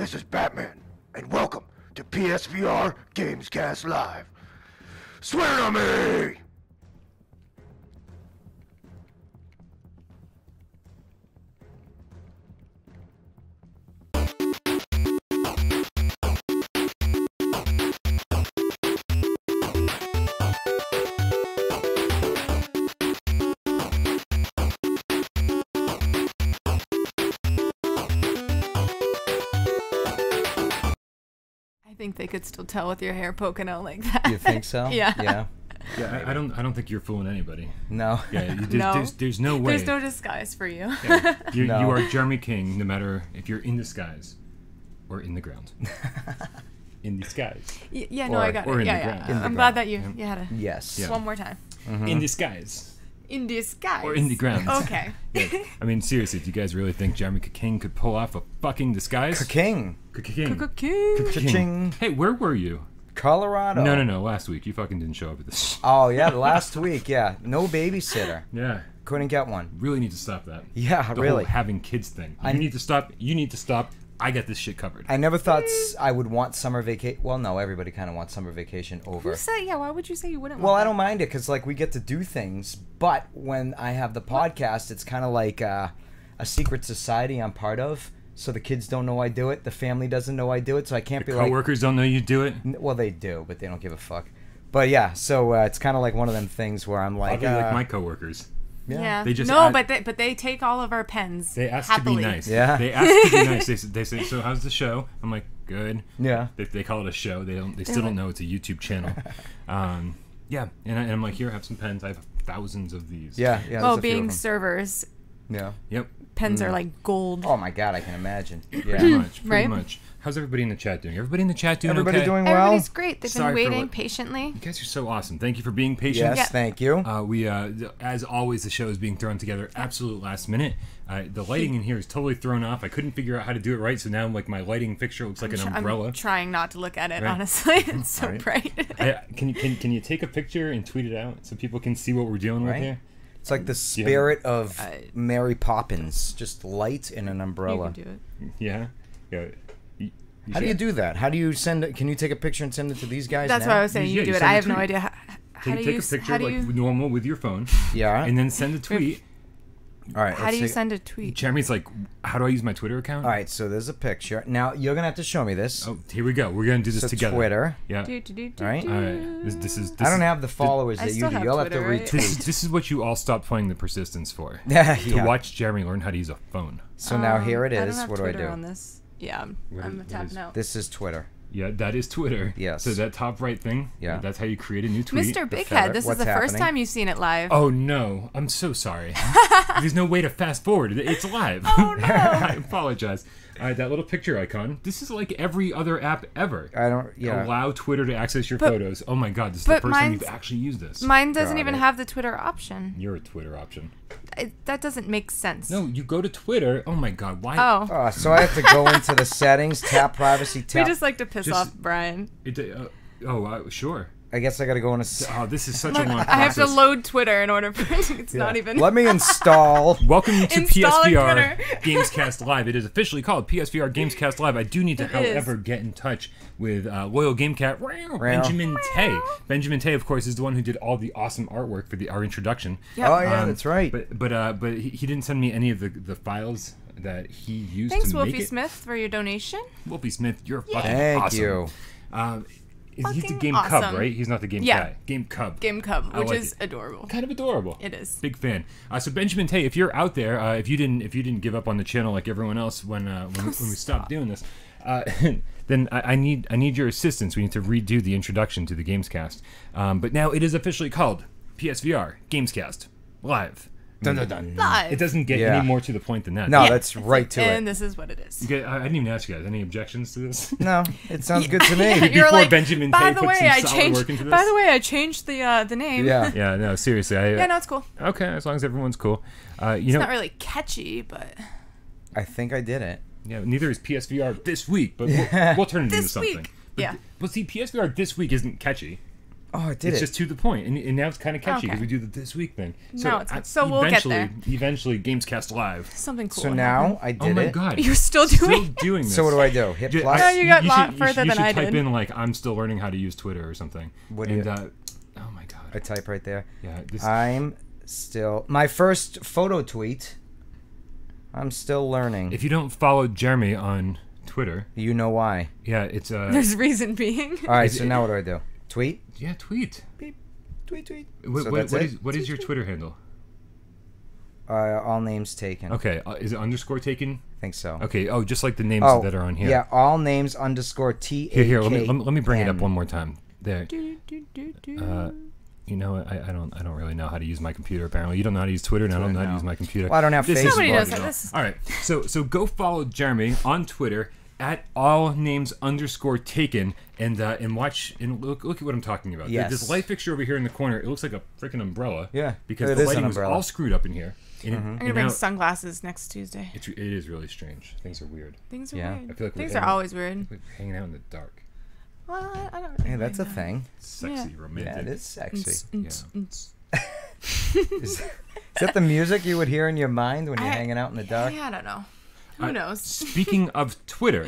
This is Batman, and welcome to PSVR Gamescast Live. Swear to me! I think they could still tell with your hair poking out like that. You think so? Yeah. Yeah, I don't think you're fooling anybody. No. Yeah, No. There's no way. There's no disguise for you. Yeah, you No. are Jeremy King, no matter if you're in disguise or in the ground. In disguise. Yeah, no, I got or it. in Yeah, the ground. yeah. In the I'm ground. glad that you had to. Yes. Yeah. One more time. In disguise. In disguise. Or in the ground. Okay. Yeah. I mean, seriously, do you guys really think Jeremy King could pull off a fucking disguise? King. King. Cha-ching. Hey, where were you? Colorado. No. Last week, you fucking didn't show up at this. Oh, yeah, last week, yeah. No babysitter. Yeah. Couldn't get one. Really need to stop that. Yeah, The really. whole having kids thing. You need to stop. You need to stop. I got this shit covered. I never thought I would want summer vacation. Well, no, everybody kind of wants summer vacation over. Who said? Yeah. Why would you say you wouldn't? Well, want I don't mind it because, like, we get to do things. But when I have the podcast, it's kind of like a secret society I'm part of. So the kids don't know I do it. The family doesn't know I do it. So I can't be like... Coworkers don't know you do it. Well, they do, but they don't give a fuck. But yeah, so it's kind of like one of them things where I'm like... Probably like my coworkers. Yeah. They just no, add- but they take all of our pens. They ask happily. to be nice. Yeah. They ask to be nice. They say, so how's the show? I'm like, good. Yeah. They call it a show. They still don't know it's a YouTube channel. Yeah. And I'm like, here, have some pens. I have thousands of these. Yeah. Oh, There's a few of being them. servers, Yeah. Yep. pens are like gold. Oh my god, I can imagine. Pretty Yeah. much. Pretty Right? much. How's everybody in the chat doing? Everybody in the chat doing Everybody okay? doing well? Everybody's great. They've Sorry been for waiting what- patiently. You guys are so awesome. Thank you for being patient. Yes, Yeah. thank you. We, as always, the show is being thrown together absolute last minute. The lighting in here is totally thrown off. I couldn't figure out how to do it right, so now like my lighting fixture looks like an umbrella. I'm trying not to look at it, Right. honestly. It's so Right. bright. Can you take a picture and tweet it out so people can see what we're dealing with Right. here? It's like the spirit of Mary Poppins, just light in an You umbrella. can do it. Yeah. How do you do that? How do you send it? Can you take a picture and send it to these guys That's now? what I was saying. Yeah, You you do it. send I a have no tweet. idea how do Take you a picture how do like you normal with your phone, Yeah. and then send a tweet. All right. how let's do you see. send a tweet? Jeremy's like, how do I use my Twitter account? All right, so there's a picture. Now, you're going to have to show me this. Oh, here we go. We're gonna do this So together. Twitter. Yeah. All right. All right. This is. I don't have the followers I that you still do. have You'll Twitter, have right? to retweet. This is what you all stopped playing the persistence for. Yeah. To watch Jeremy learn how to use a phone. So now here it I don't is. have What do Twitter I do? on this. Yeah, What I'm is- tapping out. This is Twitter. Yeah, that is Twitter. Yes. So that top right thing. Yeah. That's how you create a new tweet. Mr. Big feather. Head, this is What's the first happening? time you've seen it live. Oh no, I'm so sorry. There's no way to fast forward. It's live. Oh, no. I apologize. That little picture icon. This is like every other app ever. I don't. Yeah. Allow Twitter to access your But- photos. Oh my god, this is the but first time you've mine's- actually used this. Mine doesn't Got even it. have the Twitter option. You're a Twitter option. That doesn't make sense. No, you go to Twitter. Oh my god, why? Oh. So I have to go into the settings, tap privacy, We tap. just like to piss Just- off Brian. Sure. I guess I got to go into. Oh, this is such Look, a long I process. have to load Twitter in order for it's not even. Let me install. Welcome to Installing PSVR Twitter. Gamescast Live. It is officially called PSVR Gamescast Live. I do need to, It is. however, get in touch with loyal GameCat Benjamin Tay. Benjamin Tay, of course, is the one who did all the awesome artwork for our introduction. Yep. Oh yeah, that's right. But he didn't send me any of the files that he used Thanks, to make Wolfie it. Smith, for your donation. Wolfie Smith, you're fucking Thank awesome. you. He's the Fucking Game awesome. Cub, right? He's not the Game Yeah. Guy. Game Cub. Game Cub, I which like is it. adorable. Kind of adorable. It is. Big fan. So Benjamin Tay, if you're out there, if you didn't give up on the channel like everyone else when we stopped doing this, then I need your assistance. We need to redo the introduction to the Gamescast. But now it is officially called PSVR Gamescast Live. Dun, dun, dun. Live. It doesn't get Yeah. any more to the point than that. No, Yeah, that's right to and it. this is what it is. I didn't even ask you guys. Any objections to this? No, it sounds good to me. Yeah, you're Before like, Benjamin by Tay the put way, some I solid changed. work into By this? the way, I changed the name. Yeah. Yeah, no, seriously. Yeah, no, it's cool. Okay, as long as everyone's cool. It's not really catchy, but I think I did it. Yeah, neither is PSVR this week, but we'll turn it into This something. week. But, Yeah. But see, PSVR this week isn't catchy. Oh, it did It's it. just to the point, and now it's kind of catchy because Okay. we do the This Week thing. Now it's so we'll get there. Eventually, Gamescast Live. Something cool. So will now happen. I did Oh my it. god! You're still doing. this. So what do I do? Hit Yeah, plus? No, you got a lot should- further you than I should type did. in like I'm still learning how to use Twitter or something. What do you- oh my god! I type right there. Yeah, this, I'm still my first photo tweet. I'm still learning. if you don't follow Jeremy on Twitter, You know why? yeah, it's There's reason being. All right. Is So it- now what do I do? Tweet. yeah, tweet. Beep. Tweet. Tweet. What, So what, that's what it? is what is your Twitter handle? All names taken. Okay, is it underscore taken? I think so. Okay, oh, just like the names Oh, that are on here. Yeah. All names underscore T. Here, let me bring it up one more time. There. Do, do, do, do. You know what? I don't really know how to use my computer. Apparently, you don't know how to use Twitter, and I don't know how to no. use my computer. Well, I don't have This is Facebook. Nobody knows bugging how out. this is- All right, so go follow Jeremy on Twitter at all names underscore taken, and watch and look at what I'm talking about. Yes. This light fixture over here in the corner, it looks like a freaking umbrella. Yeah, because it the is an lighting was umbrella. all screwed up in here. And I'm gonna bring sunglasses next Tuesday. it is really strange. Things are weird. Things are Yeah. weird. I feel like we're Things are hanging- always weird. We're hanging out in the dark. Well, I don't. Really Hey, that's a mind thing. Sexy, Yeah. romantic. Yeah, it is sexy. that. Is that the music you would hear in your mind when you're I- hanging out in the dark? Yeah, I don't know. Who knows? Speaking of Twitter,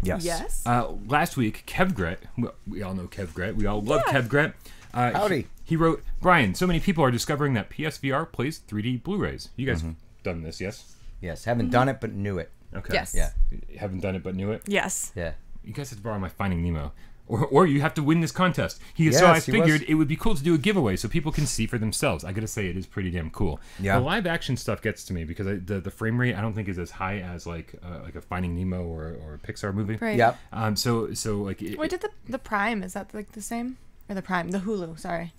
Yes. Yes. last week, Kevgret, we all know Kevgret, we all love Kevgret. Howdy. He wrote, Brian, so many people are discovering that PSVR plays 3D Blu-rays. You guys done this, yes? Yes. Haven't done it, but knew it. Okay. Yes. Yeah. Haven't done it, but knew it? Yes. Yeah. You guys have to borrow my Finding Nemo. Or you have to win this contest. So Yes, I he figured was. it would be cool to do a giveaway so people can see for themselves. I gotta say, it is pretty damn cool. Yeah. The live action stuff gets to me because the frame rate I don't think is as high as like a Finding Nemo or a Pixar movie. Right. Yep. So like Wait, did the Prime, is that like the same? Or the Prime, the Hulu, sorry.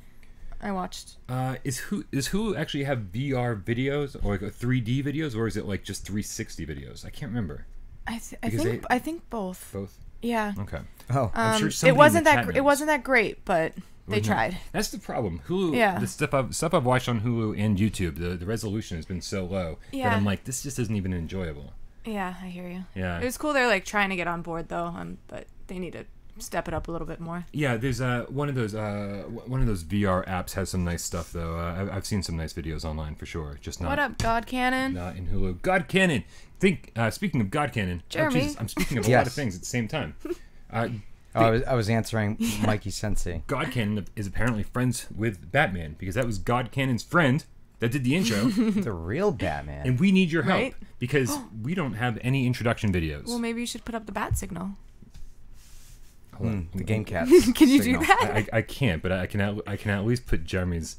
I watched. Is Hulu actually have VR videos or like 3D videos, or is it like just 360 videos? I can't remember. I Because think both. Both. Yeah. Okay. Oh. I'm sure somebody It in wasn't the that chat it knows. wasn't that great, but they tried. That's the problem. Hulu. Yeah. The stuff I've watched on Hulu and YouTube, the resolution has been so low that Yeah. I'm like, this just isn't even enjoyable. Yeah, I hear you. Yeah. It was cool. They're like trying to get on board though, but they need to step it up a little bit more. Yeah, there's one of those VR apps has some nice stuff though. I've seen some nice videos online for sure. Just not What up, God Cannon? not in Hulu. God Cannon. Speaking of God Cannon, Jeremy. Jesus, I'm speaking of a Yes. lot of things at the same time. I was answering Mikey Sensei. God Cannon is apparently friends with Batman because that was God Cannon's friend that did the intro, The real Batman. and we need your help Right? because we don't have any introduction videos. Well, maybe you should put up the bat signal. The Gamecast. Can you signal. do that? I can't, but I can at least put Jeremy's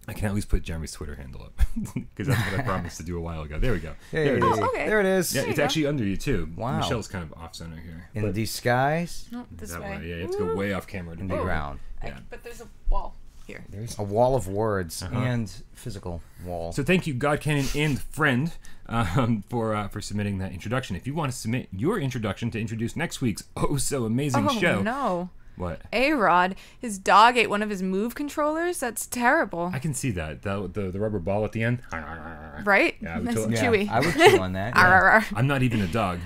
Twitter handle up because that's what I promised to do a while ago. There we go. There it is. Oh, okay. There it is. Yeah, you it's go. actually under you too. Wow. Michelle's kind of off center here. In disguise, No, this That way. way, yeah, you have to go way off camera to in do the it. ground. Yeah. But there's a wall here. There's A wall of words and physical wall. So thank you, God Cannon and friend, for submitting that introduction. If you want to submit your introduction to introduce next week's oh so amazing Oh show, no. what? A-Rod, his dog ate one of his Move controllers. That's terrible. I can see that the rubber ball at the end. Right? Yeah, I would Nice totally- and chewy. I would chew on that. Arr, yeah. arr, arr. I'm not even a dog,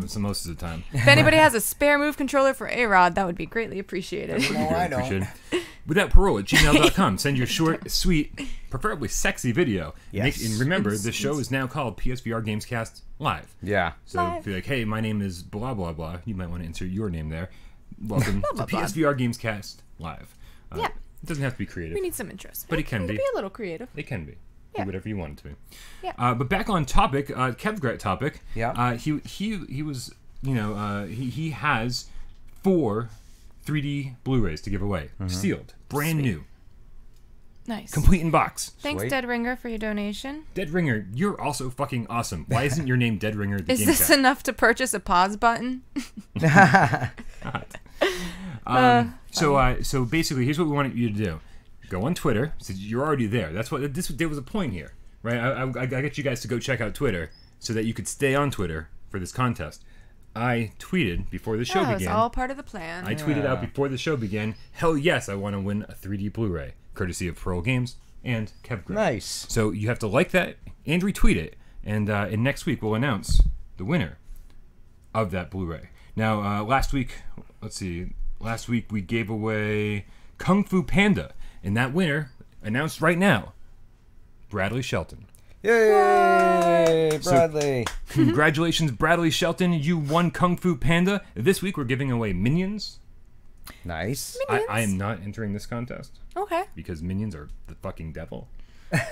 so most of the time. If anybody has a spare Move controller for A-Rod, that would be greatly appreciated. No, I don't. Appreciate it. Without parole at gmail.com. Send your short, sweet, preferably sexy video. Yes. And remember, the show is now called PSVR Gamescast Live. Yeah. So Live. if you're like, hey, my name is blah, blah, blah, you might want to insert your name there. Welcome to blah, blah. PSVR Gamescast Live. Yeah. It doesn't have to be creative. We need some intros. But it can be. Be a little creative. It can be. Yeah. Do whatever you want it to be. Yeah. But back on topic, Kevgret topic. Yeah. He was, he has 4 3D Blu-rays to give away, sealed, brand Sweet. new, Nice. complete in box. Thanks, Sweet. Dead Ringer, for your donation. Dead Ringer, you're also fucking awesome. Why isn't your name Dead Ringer? The Is this Gamecast? enough to purchase a pause button? So basically, here's what we wanted you to do: go on Twitter. So you're already there. That's what there was a point here, right? I got you guys to go check out Twitter so that you could stay on Twitter for this contest. I tweeted before the show Oh, it's began. all part of the plan. I tweeted out before the show began. Hell yes, I want to win a 3D Blu-ray, courtesy of Parole Games and Kevgret. Nice. So you have to like that and retweet it, and next week we'll announce the winner of that Blu-ray. Now, last week, let's see, last week we gave away Kung Fu Panda, and that winner announced right now, Bradley Shelton. Yay, Bradley! Congratulations, Bradley Shelton. You won Kung Fu Panda. This week we're giving away Minions. Nice. I am not entering this contest Okay. because Minions are the fucking devil.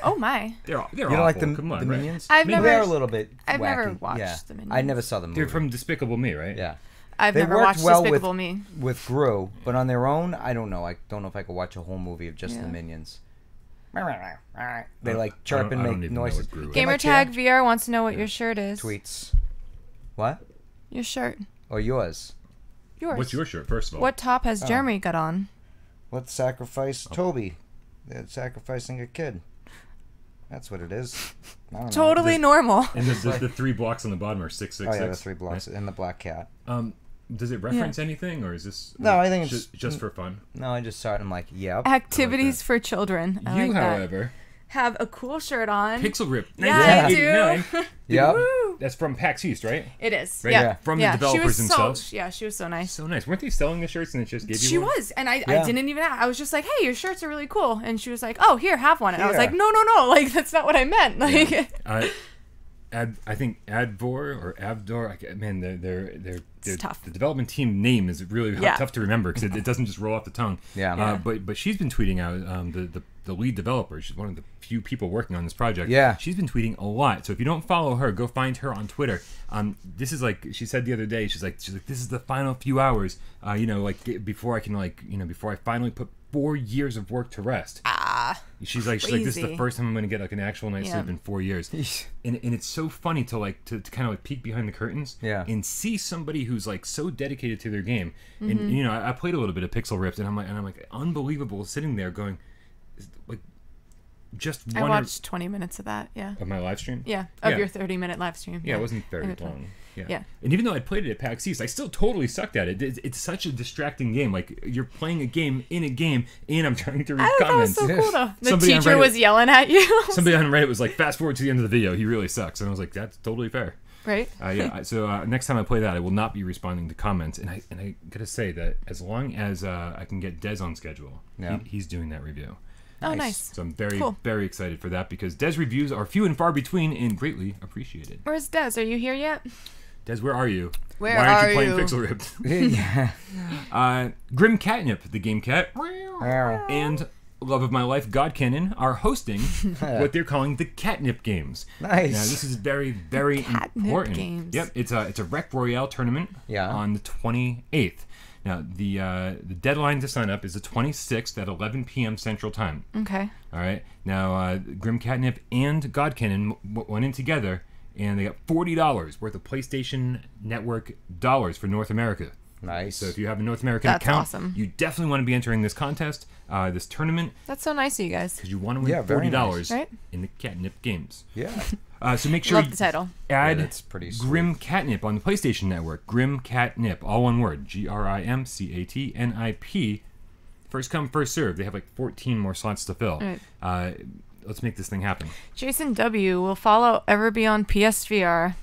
Oh my. They're You awful. don't like the Come on, the right? Minions? I've They're never- a little bit I've never wacky. watched yeah. the I Minions. never saw the movie. They're from Despicable Me, right? Yeah. I've They never worked watched well Despicable Me. with Gru, but on their own, I don't know. I don't know if I could watch a whole movie of just Yeah. the Minions. They like chirp I and don't make even know noises. what Gru is. They like Gamertag VR wants to know what your shirt is. tweets. What? Your shirt. Or yours? Yours. What's your shirt, first of all? What top has Oh. Jeremy got on? Let's sacrifice Toby. They're sacrificing a kid. That's what it is. I don't know. Totally normal. And the 3 blocks on the bottom are 666. Oh yeah, the 3 blocks and the black cat. Does it reference anything, or is this No, I think it's just for fun? No, I just saw it and I'm like, yep. Activities for children. I You, like that. however, Have a cool shirt on. Pixel Rip Yeah, I do. 1989. Yep. Woo. That's from PAX East, right? It is. Right? Yeah. From yeah. the developers she was themselves. So, yeah, she was so nice. So nice. Weren't they selling the shirts and it just gave you She one? was, and I Yeah. didn't even ask. I was just like, "Hey, your shirts are really cool," and she was like, "Oh, here, have one." And I was Here. like, "No, like that's not what I meant." Like, I think Advor or Avdor. Man, they're tough. The development team name is really Yeah. tough to remember because it doesn't just roll off the tongue. Yeah. Yeah. But she's been tweeting out the lead developer. She's one of the few people working on this project. Yeah. She's been tweeting a lot. So if you don't follow her, go find her on Twitter. This is like she said the other day. She's like this is the final few hours. Before I can before I finally put 4 years of work to rest. She's like this is the crazy. first time I'm going to get like an actual night's Yeah. sleep in 4 years. And it's so funny to kind of like peek behind the curtains and see somebody who's like so dedicated to their game. Mm-hmm. And I played a little bit of Pixel Ripped and I'm like unbelievable sitting there going like just I one watched 20 minutes of that. Yeah. of my live stream. Yeah. Of Yeah. your 30-minute live stream. Yeah, it wasn't very Okay. long. Yeah. Yeah. And even though I played it at PAX East, I still totally sucked at it. It's such a distracting game. Like you're playing a game in a game, and I'm trying to read I thought that was comments. so cool though. The Somebody on teacher Reddit- was yelling at you. Somebody on Reddit was like, "Fast forward to the end of the video. He really sucks." And I was like, "That's totally fair." Right. So next time I play that, I will not be responding to comments. And I gotta say that as long as I can get Dez on schedule, Yeah. he's doing that review. Oh, nice. So I'm very Cool. very excited for that because Dez reviews are few and far between and greatly appreciated. Where's Des? Are you here yet? Des, where are you? Where Why aren't you are playing you? Pixel Ripped? yeah. Grim Catnip, the Game Cat, and Love of My Life, God Cannon, are hosting what they're calling the Catnip Games. Nice. Now, this is very, very Catnip important. Games. Yep, it's a Rec Royale tournament on the 28th. Now, the deadline to sign up is the 26th at 11 p.m. Central Time. Okay. All right. Now, Grim Catnip and God Cannon went in together, and they got $40 worth of PlayStation Network dollars for North America. Nice. So if you have a North American That's account, awesome. you definitely want to be entering this contest, this tournament, That's so nice of you guys. because you want to win Yeah, very $40 nice. Right? in the Catnip Games. Yeah. So make sure Love you the title. add Yeah, that's pretty sweet. Grim Catnip on the PlayStation Network. Grim Catnip, all one word. GRIMCATNIP. First come, first serve. They have like 14 more slots to fill. Right. Let's make this thing happen. Jason W. Will Fallout ever be on PSVR?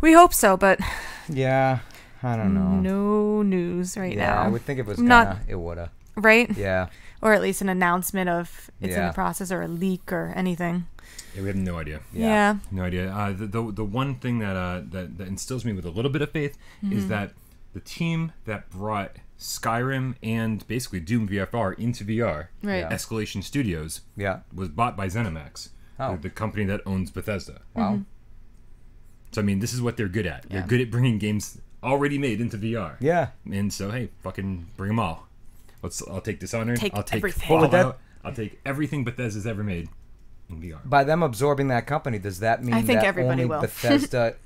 We hope so, but Yeah. I don't know. no news right Yeah, now. I would think it was Not- gonna. It woulda. Right? Yeah. Or at least an announcement of it's in Yeah. the process or a leak or anything. Yeah, we have no idea. Yeah. No idea. The one thing that instills me with a little bit of faith Mm-hmm. is that the team that brought Skyrim and basically Doom VFR into VR, Right. Yeah. Escalation Studios, Yeah. was bought by ZeniMax, Oh. the company that owns Bethesda. Wow. So I mean, this is what they're good at. They're Yeah. good at bringing games already made into VR. Yeah. And so hey, fucking bring them all. I'll take Dishonored. Take I'll take everything. Fallout. But with that- I'll take everything Bethesda's ever made in VR. By them absorbing that company, does that mean I think that everybody only will. Bethesda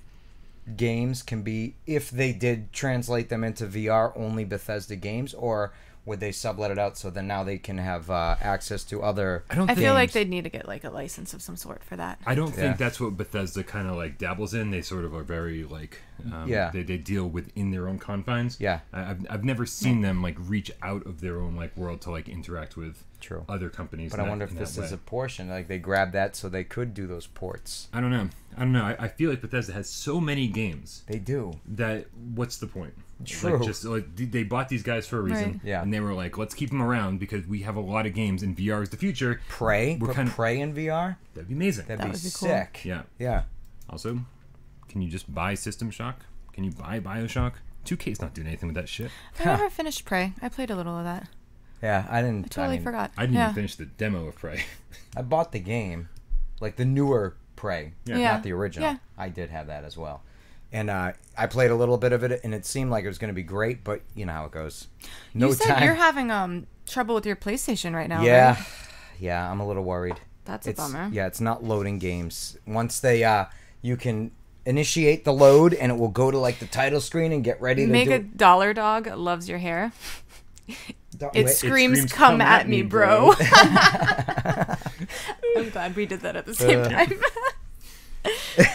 games can be, if they did translate them into VR, only Bethesda games, or would they sublet it out so then now they can have access to other? I don't I think feel like they'd need to get like a license of some sort for that. I don't Yeah. think that's what Bethesda kind of like dabbles in. They sort of are very like, Yeah. they deal within their own confines. Yeah. I've never seen them like reach out of their own like world to like interact with True. other companies. But I wonder if this is a portion, like they grabbed that so they could do those ports. I don't know. I feel like Bethesda has so many games They do. that what's the point? True. They bought these guys for a reason. Right. Yeah. And they were like, let's keep them around because we have a lot of games and VR is the future. Prey? We're Put Prey in VR? That'd be amazing. That'd That be would be cool. sick. Yeah. Yeah. Also, can you just buy System Shock? Can you buy Bioshock? 2K's not doing anything with that shit. I never finished Prey. I played a little of that. Yeah, I didn't. I totally mean, forgot. I didn't yeah. even finish the demo of Prey. I bought the game, like the newer Prey, Yeah. not the original. Yeah. I did have that as well. And I played a little bit of it, and it seemed like it was going to be great, but you know how it goes. No you said time. you're having trouble with your PlayStation right now. Yeah, Right? yeah, I'm a little worried. That's a It's bummer. yeah, it's not loading games. Once they you can initiate the load, and it will go to like the title screen and get ready to Mega do. Dollar Dog loves your hair. It Wait, screams, "Come at me, bro." I'm glad we did that at the same time.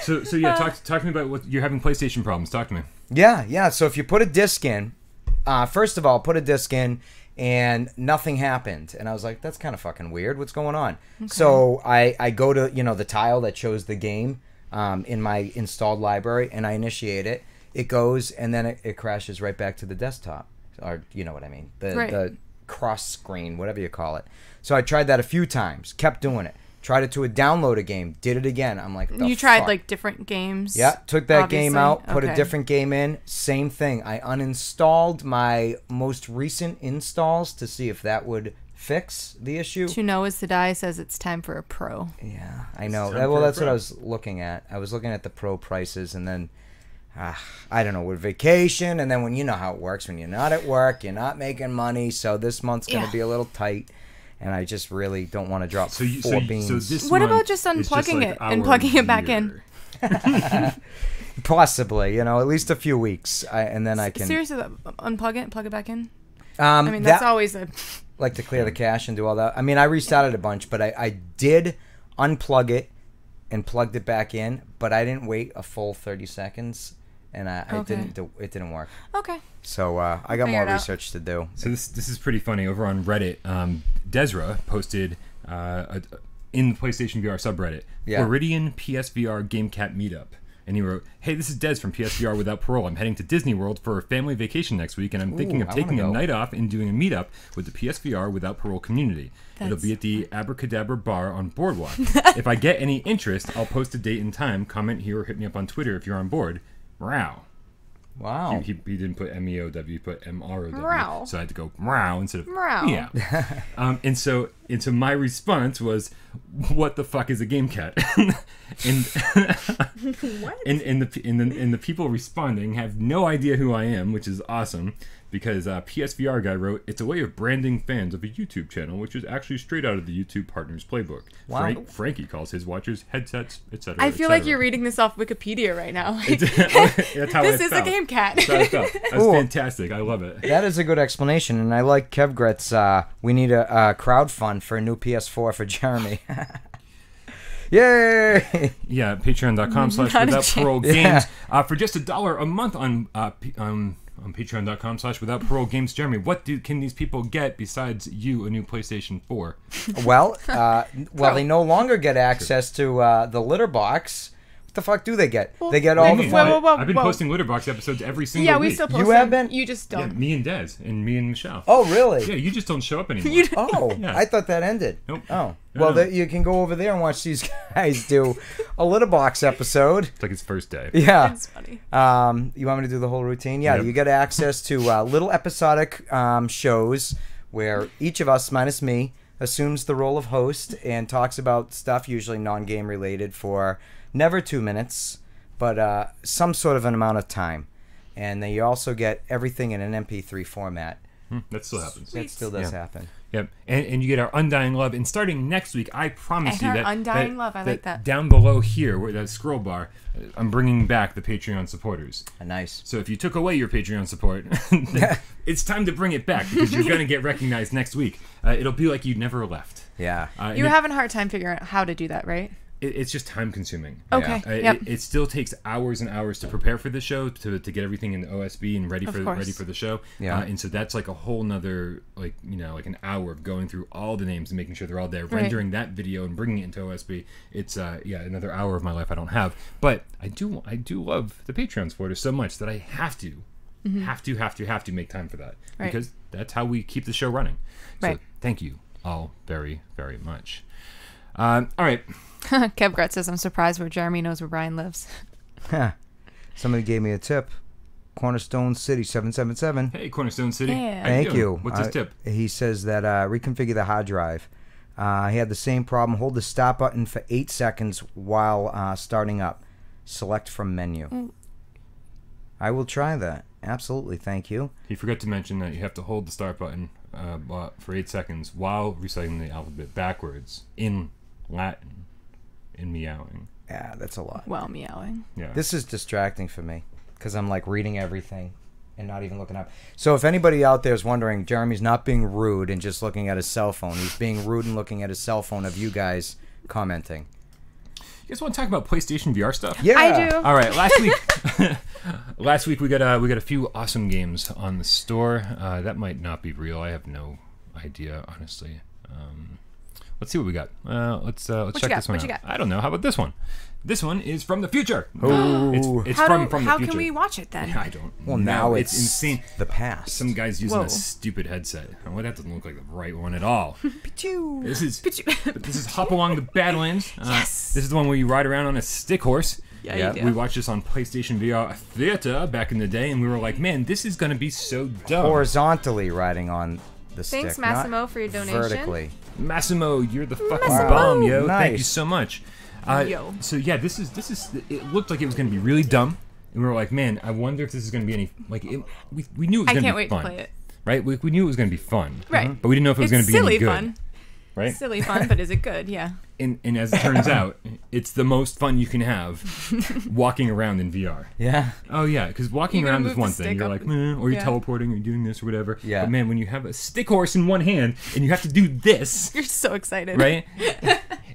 So yeah, talk to me about what you're having PlayStation problems. Talk to me. Yeah. So if you put a disc in, first of all, put a disc in, and nothing happened, and I was like, that's kind of fucking weird. What's going on? Okay. So I go to the tile that shows the game in my installed library, and I initiate it. It goes, and then it crashes right back to the desktop, or you know what I mean, the cross screen, whatever you call it. So I tried that a few times, kept doing it. Tried it to download a game, did it again. I'm like, You tried fuck? like different games. Yeah, took that game obviously? out, put a Okay. different game in. Same thing. I uninstalled my most recent installs to see if that would fix the issue. To know is to die says it's time for a Pro. Yeah, I know. time for Well, a that's what Pro. I was looking at. I was looking at the Pro prices, and then I don't know, with vacation, and then when you know how it works, when you're not at work, you're not making money, so this month's going to Yeah. be a little tight. And I just really don't want to drop So you, four beans. so this What month about just is unplugging like it and our plugging it back in? year. Possibly, at least a few weeks, and then I can Seriously, unplug it and plug it back in? I I mean, that's always a... like to clear the cache and do all that. I mean, I restarted a bunch, but I did unplug it and plugged it back in, but I didn't wait a full 30 seconds, and Okay. it didn't work. Okay. So I got Figure more it out. research to do. So this is pretty funny. Over on Reddit, Desra posted in the PlayStation VR subreddit, Yeah. Floridian PSVR GameCat meetup. And he wrote, "Hey, this is Des from PSVR Without Parole. I'm heading to Disney World for a family vacation next week, and I'm thinking of I wanna taking a go. night off and doing a meetup with the PSVR Without Parole community. It'll That's be at the Abracadabra Bar on Boardwalk. If I get any interest, I'll post a date and time. Comment here or hit me up on Twitter if you're on board. Wow." Wow. He didn't put MEOW, he put MROW. Meow. So I had to go meow instead of Meow. meow. And so my response was, "What the fuck is a game cat?" and What? and the people responding have no idea who I am, which is awesome. Because PSVR guy wrote, "It's a way of branding fans of a YouTube channel, which is actually straight out of the YouTube Partners playbook." Wow. Frankie calls his watchers headsets, etc. I feel like you're reading this off Wikipedia right now. Like, That's how this I is a felt. game cat. That's how I felt. That's Ooh. fantastic. I love it. That is a good explanation, and I like Kevgret's. We need a crowd fund for a new PS4 for Jeremy. Yay! Yeah, patreon.com/without Not a parole chance. games. For just $1 a month on patreon.com/without parole games. Jeremy, what can these people get besides you a new PlayStation 4? Well, they no longer get access to the litter box. What the fuck do they get? They get all the whoa, fun. whoa, whoa. I've been posting Litterbox episodes every single Yeah, week. we still post You them. have been? You just Yeah, don't. me and Des and me and Michelle. Oh, really? Yeah, you just don't show up anymore. You Oh, Yeah. I thought that ended. Nope. Oh, No, well, no. you can go over there and watch these guys do a litter box episode. It's like his first day. Yeah. That's funny. You want me to do the whole routine? Yeah, Yep. you get access to little episodic shows where each of us, minus me, assumes the role of host and talks about stuff usually non-game related for never 2 minutes, but some sort of an amount of time. And then you also get everything in an MP3 format. That still happens. That still does Yeah. happen. Yep, and you get our undying love. And starting next week, I promise And you our that undying love, I like that. down below here, where that scroll bar, I'm bringing back the Patreon supporters. Nice. So if you took away your Patreon support, then it's time to bring it back because you're going to get recognized next week. It'll be like you never left. Yeah. And You're having a hard time figuring out how to do that, right? it's just time consuming. Okay. Yep. It still takes hours and hours to prepare for the show, to get everything in the OSB and ready Of for course. the show. Yeah. And so that's like a whole nother like an hour of going through all the names and making sure they're all there, Right. rendering that video and bringing it into OSB. It's another hour of my life I don't have, but I do love the Patreon supporters so much that I have to Have to make time for that Right. because that's how we keep the show running. So Right. thank you all very, very much. All right. Kev Gretz says, I'm surprised where Jeremy knows where Brian lives. Somebody gave me a tip. Cornerstone City 777. Hey, Cornerstone City. Yeah. How you Thank doing? you. What's his tip? He says that reconfigure the hard drive. He had the same problem. Hold the stop button for 8 seconds while starting up. Select from menu. I will try that. Absolutely. Thank you. He forgot to mention that you have to hold the start button for 8 seconds while reciting the alphabet backwards in Latin, in meowing. Yeah, that's a lot. Well, meowing. Yeah. This is distracting for me because I'm like reading everything and not even looking up. So if anybody out there is wondering, Jeremy's not being rude and just looking at his cell phone. He's being rude and looking at his cell phone of you guys commenting. You guys want to talk about PlayStation VR stuff? Yeah, I do. All right. Last week we got a few awesome games on the store. That might not be real. I have no idea, honestly. Let's see what we got. Let's check this one What out. you got? I don't know. How about this one? This one is from the future. Oh. It's How from the how future. can we watch it then? I don't. Well, know. now it's insane. the past. Some guy's using Whoa. a stupid headset. Well, that doesn't look like the right one at all. This is Hop Along the Badlands. Yes. This is the one where you ride around on a stick horse. Yeah, Yeah. you do. We watched this on PlayStation VR Theater back in the day, and we were like, man, this is going to be so dumb. horizontally riding on the stick. Thanks, not Massimo, for your donation. Vertically. Massimo, you're the fucking Massimo. bomb, yo. Nice. Thank you so much. Yo. So yeah, this is. It looked like it was going to be really dumb, and we were like, man, I wonder if this is going to be any like. We knew it was I going to can't be wait fun, to play it. right? We knew it was going to be fun, Right. But we didn't know if it was It's going to be silly any good, fun. right? Silly fun, but is it good? Yeah. And as it turns out, it's the most fun you can have walking around in VR. Yeah. Oh yeah, because walking You're gonna around is move the one thing. stick You're up like, and- or you're yeah. teleporting, or you're doing this or whatever. Yeah. But man, when you have a stick horse in one hand and you have to do this, You're so excited. right?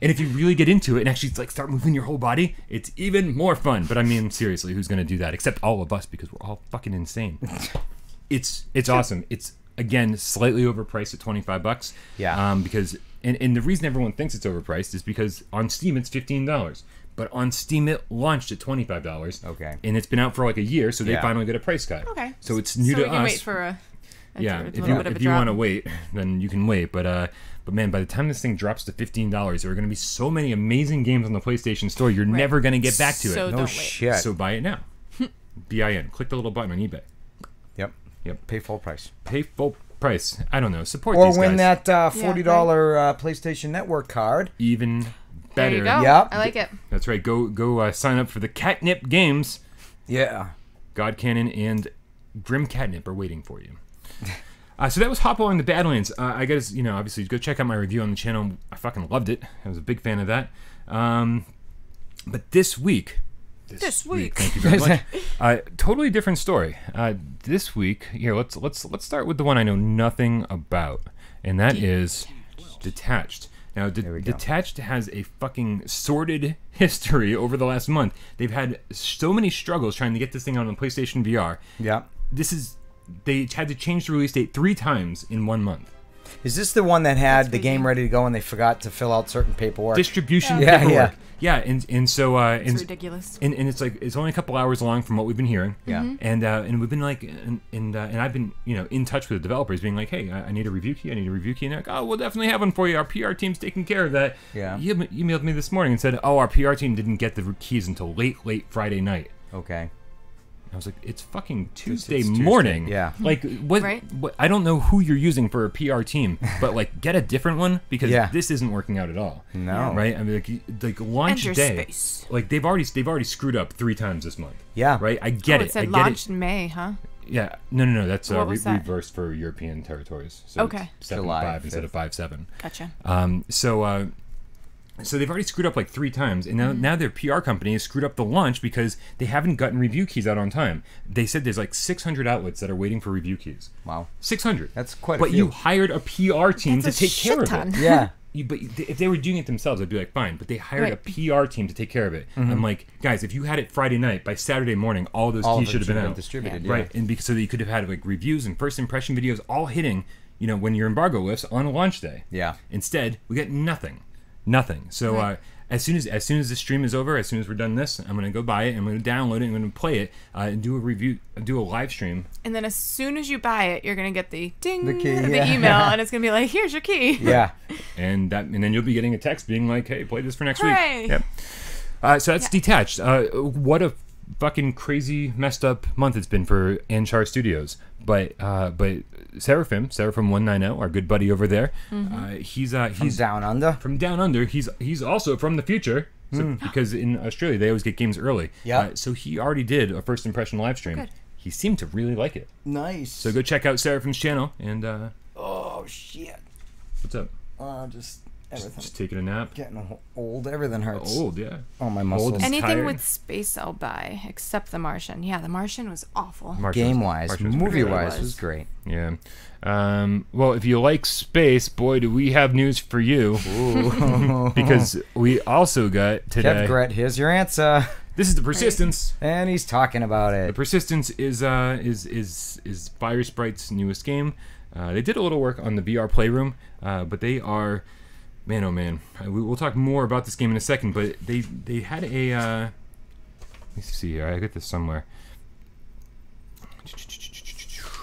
And if you really get into it and actually like start moving your whole body, it's even more fun. But I mean, seriously, who's gonna do that? Except all of us, because we're all fucking insane. It's awesome. It's again slightly overpriced at $25. Yeah. Because and the reason everyone thinks it's overpriced is because on Steam it's $15. But on Steam it launched at $25. Okay. And it's been out for like a year, so they Yeah. finally got a price cut. Okay. So it's new so to we can us. wait for a Yeah, little if you bit of a if you drop. want to wait, then you can wait. But man, by the time this thing drops to $15, there are going to be so many amazing games on the PlayStation Store. You're never going to get back to So it. don't No wait. shit. So buy it now. BIN. Click the little button on eBay. Yep. Yep. Pay full price. Pay full price. I don't know. Support Or these win guys. that $40 PlayStation Network card. Even There better. you go. Yep. I like it. That's right. Go sign up for the Catnip games. Yeah. God Cannon and Grim Catnip are waiting for you. So that was Hop Along the Badlands. I guess, obviously, go check out my review on the channel. I fucking loved it. I was a big fan of that. But this week... Thank you very much. Totally different story. This week, here, let's start with the one I know nothing about, and that is Detached. Now, we go. Detached has a fucking sordid history over the last month. They've had so many struggles trying to get this thing out on PlayStation VR. Yeah. They had to change the release date 3 times in 1 month. Is this the one that had the crazy. game ready to go and they forgot to fill out certain paperwork? Distribution Yeah, paperwork. Yeah, and so It's ridiculous. and it's like it's only a couple hours long from what we've been hearing. Yeah. And we've been like and I've been in touch with the developers, being like, hey, I need a review key. And they're like, oh, we'll definitely have one for you. Our PR team's taking care of that. Yeah. You emailed me this morning and said, oh, our PR team didn't get the keys until late Friday night. Okay. I was like, it's fucking Tuesday Tuesday, morning. yeah. Like, what, Right. what? I don't know who you're using for a PR team, but like, get a different one because Yeah. this isn't working out at all. No. Right? I mean, like launch Enter day. space. Like they've already screwed up 3 times this month. Yeah. Right? I get It it. said I get launched it. in May, huh? Yeah. No. That's What was that? reversed for European territories. So Okay. it's July 7.5 instead 5th. of 5.7. Gotcha. So they've already screwed up like 3 times, and now their PR company has screwed up the launch because they haven't gotten review keys out on time. They said there's like 600 outlets that are waiting for review keys. Wow. 600. That's quite a But few. you hired a PR team That's to a take care shit of ton. it. Yeah. But if they were doing it themselves, I'd be like, fine. But they hired Right. a PR team to take care of it. I'm like, guys, if you had it Friday night, by Saturday morning, all those All keys of should it have been should have out. been distributed, yeah. Right, and so that you could have had like reviews and first impression videos all hitting, when your embargo lifts on launch day. Yeah. Instead, we get nothing. Nothing. So Right. as soon as the stream is over, as soon as we're done this, I'm gonna go buy it. I'm gonna download it. I'm gonna play it and do a review, do a live stream. And then as soon as you buy it, you're gonna get the ding, The key, the yeah. email, and it's gonna be like, "Here's your key." Yeah. And then you'll be getting a text being like, "Hey, play this for next Hooray. week." Yep. So that's Detached. What a fucking crazy, messed up month it's been for Anchar Studios. But Seraphim 190, our good buddy over there, he's Down Under. from down under. He's also from the future. So, because in Australia they always get games early. Yeah. So he already did a first impression live stream. Good. He seemed to really like it. Nice. So go check out Seraphim's channel and Oh shit. what's up? Just everything. Just taking a nap. Getting old. Everything hurts. Old, yeah. Oh, my muscles. Old. Anything Tired. with space, I'll buy, except The Martian. Yeah, The Martian was awful. Game wise, movie wise It was. was great. Yeah. Well, if you like space, boy, do we have news for you. Because we also got today. Kev Gret, here's your answer. This is the Persistence. And he's talking about The it. Persistence is Fire Sprite's newest game. They did a little work on the VR Playroom, but they are, man, oh man. We'll talk more about this game in a second. But they had a. Let me see here. I got this somewhere.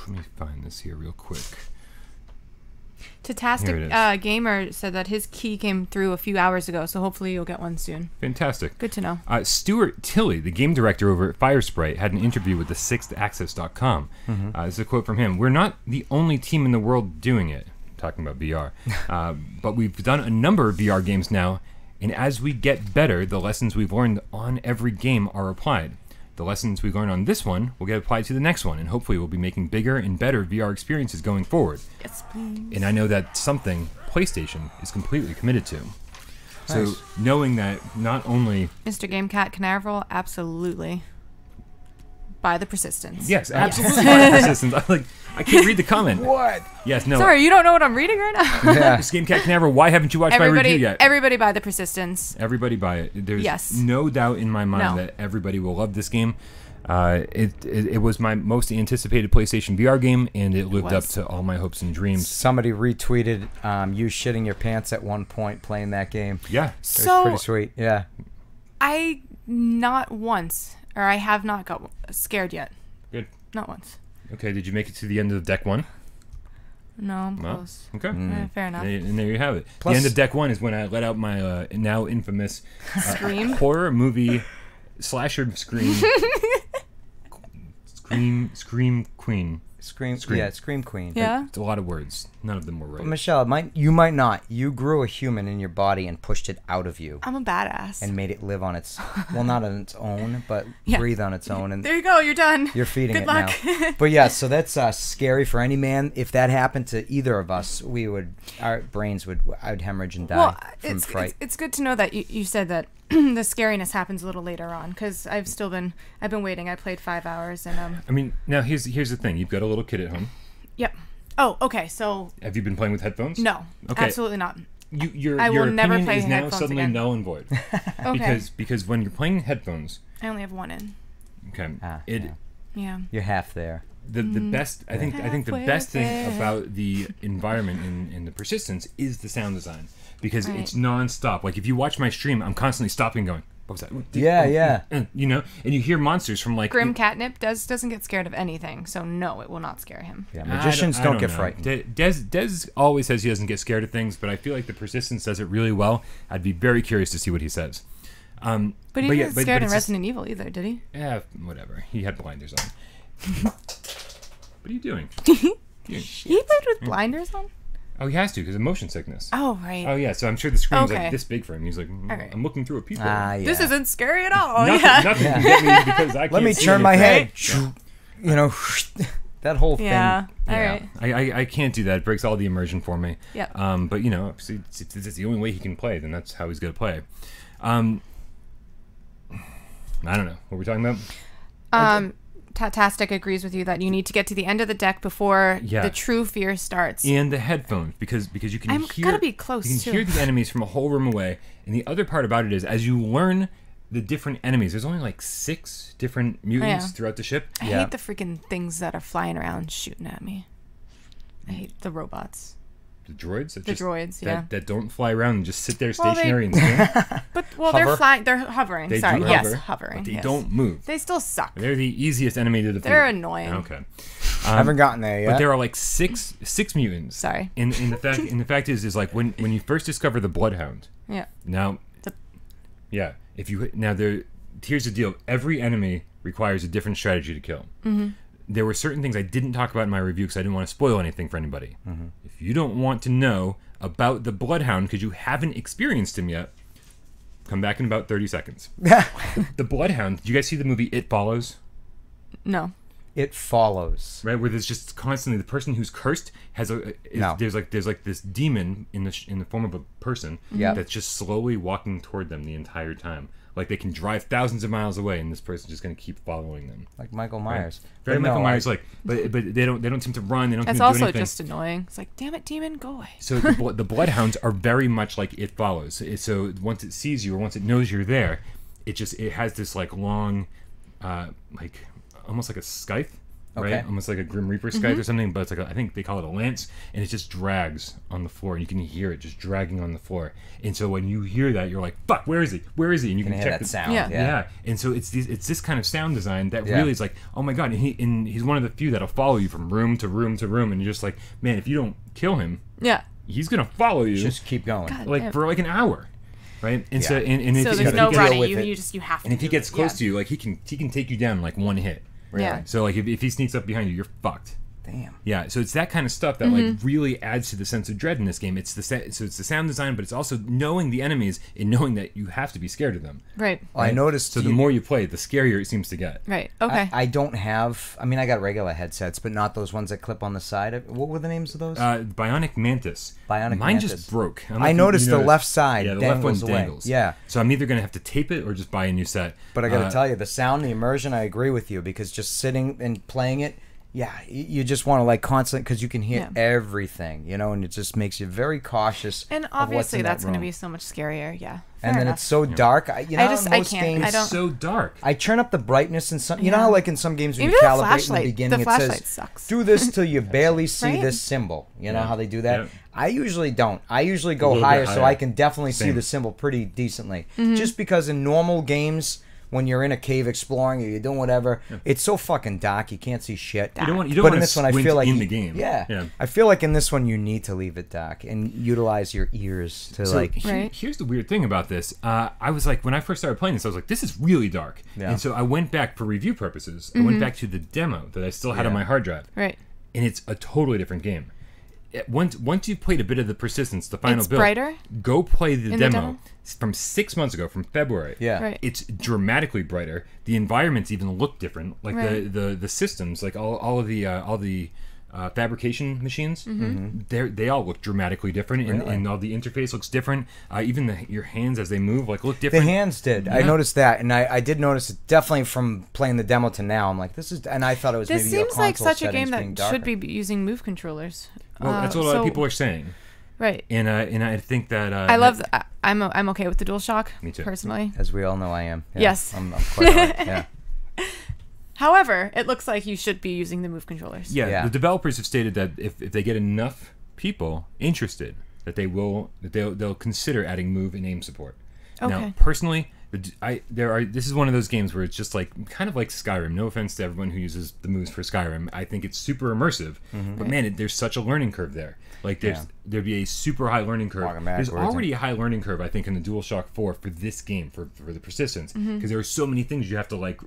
Let me find this here real quick. Here it Tatastic Gamer said that his key came through a few hours ago, so hopefully you'll get one soon. Fantastic. Good to know. Stuart Tilley, the game director over at Firesprite, had an interview with the sixthaccess.com. This is a quote from him. "We're not the only team in the world doing it," talking about VR, "but we've done a number of VR games now, and as we get better, the lessons we've learned on every game are applied. The lessons we learn on this one will get applied to the next one, and hopefully we'll be making bigger and better VR experiences going forward. Yes, please. And I know that's something PlayStation is completely committed to." So Nice. knowing that not only... Mr. Gamecat Canaveral, absolutely. Buy The Persistence. Yes, absolutely. Persistence. I can't read the comment. What? Yes, no. Sorry, you don't know what I'm reading right now? Yeah. This Game Cat Canaveral, why haven't you watched my review yet? Everybody buy The Persistence. Everybody buy it. There's Yes. no doubt in my mind No. that everybody will love this game. It was my most anticipated PlayStation VR game, and it lived up was. to all my hopes and dreams. Somebody retweeted you shitting your pants at one point playing that game. Yeah. It was So pretty sweet. Yeah. I not once, or I have not got scared yet. Good. Not once. Okay, did you make it to the end of deck one? No, I'm No? close. Okay. Fair enough. And there you have it. Plus- the end of deck one is when I let out my now infamous Scream. horror movie slasher scream. Scream Queen. Scream. Scream. Yeah, Scream Queen. Yeah. It's a lot of words. None of them were But right. Michelle, you might not. You grew a human in your body and pushed it out of you I'm a badass. and made it live on its, well, not on its own, but Yeah. breathe on its own. And There you go. You're done. you're feeding Good it luck. now. But yeah, so that's scary for any man. If that happened to either of us, our brains I'd hemorrhage and die Well, from fright. it's good to know that you said that the scariness happens a little later on, because I've been waiting. I played 5 hours and I mean, now here's the thing. You've got a little kid at home. Yep. Oh, okay. So Have you been playing with headphones? no, Okay. absolutely not. Your I will never opinion play is now headphones suddenly again. null and void. Okay. Because when you're playing headphones, I only have one in. okay, Yeah. Yeah. You're half there. the best I think the Halfway best thing there. about the environment in the Persistence is the sound design, because Right. it's non-stop. Like if you watch my stream, I'm constantly stopping and going, what was that? Yeah. You know, and you hear monsters from like Grim Catnip doesn't get scared of anything, so no, it will not scare him. Yeah, I magicians don't get know. frightened. Des always says he doesn't get scared of things, but I feel like the Persistence does it really well. I'd be very curious to see what he says. But he yeah, didn't get scared in it's just- Resident Evil either, did he? Yeah, whatever. He had blinders on. What are you doing? He played with blinders on? Oh, he has to because of motion sickness. Oh, right. Oh yeah, so I'm sure the screen's Okay. like this big for him. He's like, right. I'm looking through a peephole. Yeah. This isn't scary at all. Nothing, yeah. nothing can get me because I can't Let me see turn my anything. head. You know, that whole thing. Yeah. All Yeah, right. I can't do that. It breaks all the immersion for me. Yep. But you know, if it's the only way he can play, then that's how he's gonna play. I don't know what we're talking about. Tatastic agrees with you that you need to get to the end of the deck before Yeah. the true fear starts. And the headphones, because you can I'm hear gotta be close, you can too. hear the enemies from a whole room away. And the other part about it is, as you learn the different enemies, there's only like 6 different mutants Yeah. throughout the ship. I Yeah. hate the freaking things that are flying around shooting at me. I hate the robots. droids. That droids, yeah. That don't fly around and just sit there Well, stationary and spin. But Hover? they're flying. They're hovering. They Sorry, do yes, hover, hovering. but they yes. don't move. They still suck. They're the easiest enemy to defeat. They're annoying. Okay. I haven't gotten there yet. But there are like six mutants. Sorry. And the fact is like when you first discover the Bloodhound. Yeah. Now. Yeah. Here's the deal. Every enemy requires a different strategy to kill. Mm-hmm. There were certain things I didn't talk about in my review because I didn't want to spoil anything for anybody. Mm-hmm. If you don't want to know about the Bloodhound because you haven't experienced him yet, come back in about 30 seconds. The Bloodhound. Did you guys see the movie It Follows? No. It Follows. Right, where there's just constantly the person who's cursed has there's like this demon in the form of a person that's just slowly walking toward them the entire time. Like they can drive thousands of miles away, and this person's just going to keep following them. Like Michael Myers. Right? Very Michael Myers, but they don't seem to run. They don't. That's seem to also do anything. just annoying. It's like, damn it, demon, go away. So the Bloodhounds are very much like It Follows. So once it sees you or once it knows you're there, it has this like long, like almost like a scythe. Right, Okay. almost like a Grim Reaper scythe or something, but it's like I think they call it a lance, and it just drags on the floor, and you can hear it just dragging on the floor. And so when you hear that, you're like, "Fuck, where is he? Where is he?" And you can hear check that sound. Yeah. And so it's this kind of sound design that really is like, oh my god, and he's one of the few that'll follow you from room to room to room, and you're just like, man, if you don't kill him, Yeah. he's gonna follow you Just keep going. God. like for like an hour. Right, and so Yeah. and if, So if there's he no gets- running. with You it. you have to. and if he do gets it. close Yeah. to you, like he can take you down in like one hit. Yeah. So like if he sneaks up behind you, you're fucked. Damn. Yeah, so it's that kind of stuff that like really adds to the sense of dread in this game. It's the sound design, but it's also knowing the enemies and knowing that you have to be scared of them. Right. Well, I noticed. So the more you play, the scarier it seems to get. Right. Okay. I don't have. I mean, I got regular headsets, but not those ones that clip on the side. What were the names of those? Bionic Mantis. Bionic Mine Mantis. just broke. don't know I if noticed you the noticed. left side Yeah, the left one dangles away. dangles. Yeah. So I'm either gonna have to tape it or just buy a new set. But I got to tell you, the sound, the immersion, I agree with you because just sitting and playing it, yeah, you just want to like constantly because you can hear everything, and it just makes you very cautious. and of what's obviously in that that's going to room. be so much scarier. Yeah. And Fair then enough. it's so dark. I just- I most can't. games, I don't- It's so dark. I turn up the brightness in some. You know how like in some games when Even you the calibrate in the flashlight- beginning, the it flashlight says sucks. do this till you barely see Right? this symbol. You know Yeah. how they do that. Yeah. I usually don't. I usually A go little bit higher, so higher. I can definitely see Same. the symbol pretty decently. Mm-hmm. Just because in normal games, when you're in a cave exploring or you're doing whatever, it's so fucking dark you can't see shit. You don't want But to in this one, I squint feel like in the game. Yeah, I feel like in this one you need to leave it dark and utilize your ears to So like. Right. here's the weird thing about this. I was like, when I first started playing this, I was like, this is really dark. Yeah. And so I went back for review purposes. I went back to the demo that I still had on my hard drive. Right. And it's a totally different game. Once you've played a bit of the Persistence, the final It's build, brighter? go play the In the demo demo? from 6 months ago, from February. Yeah. Right. It's dramatically brighter. The environments even look different. Like Right. the systems, like all of the fabrication machines, they all look dramatically different, and all the interface looks different. Even your hands as they move look The different. hands did. I noticed that, and I did notice it definitely from playing the demo to now. I'm like, this is, and I thought it was This maybe your seems like console such a settings game being that should darker. be using move controllers. Well, that's what a lot of people are saying, Right. and I think that I love. I'm okay with the DualShock. Me too. Personally. As we all know, I am. Yeah, Yes. I'm quite all right. Yeah. However, it looks like you should be using the move controllers. the developers have stated that if they get enough people interested, that they'll consider adding move and aim support. Now, Okay. personally, this is one of those games where it's just like kind of like Skyrim. No offense to everyone who uses the moves for Skyrim. I think it's super immersive, but man, there's such a learning curve there. Like there'd be a super high learning curve. Walking There's backwards already a high learning curve, I think, in the DualShock 4 for this game for the Persistence, because there are so many things you have to like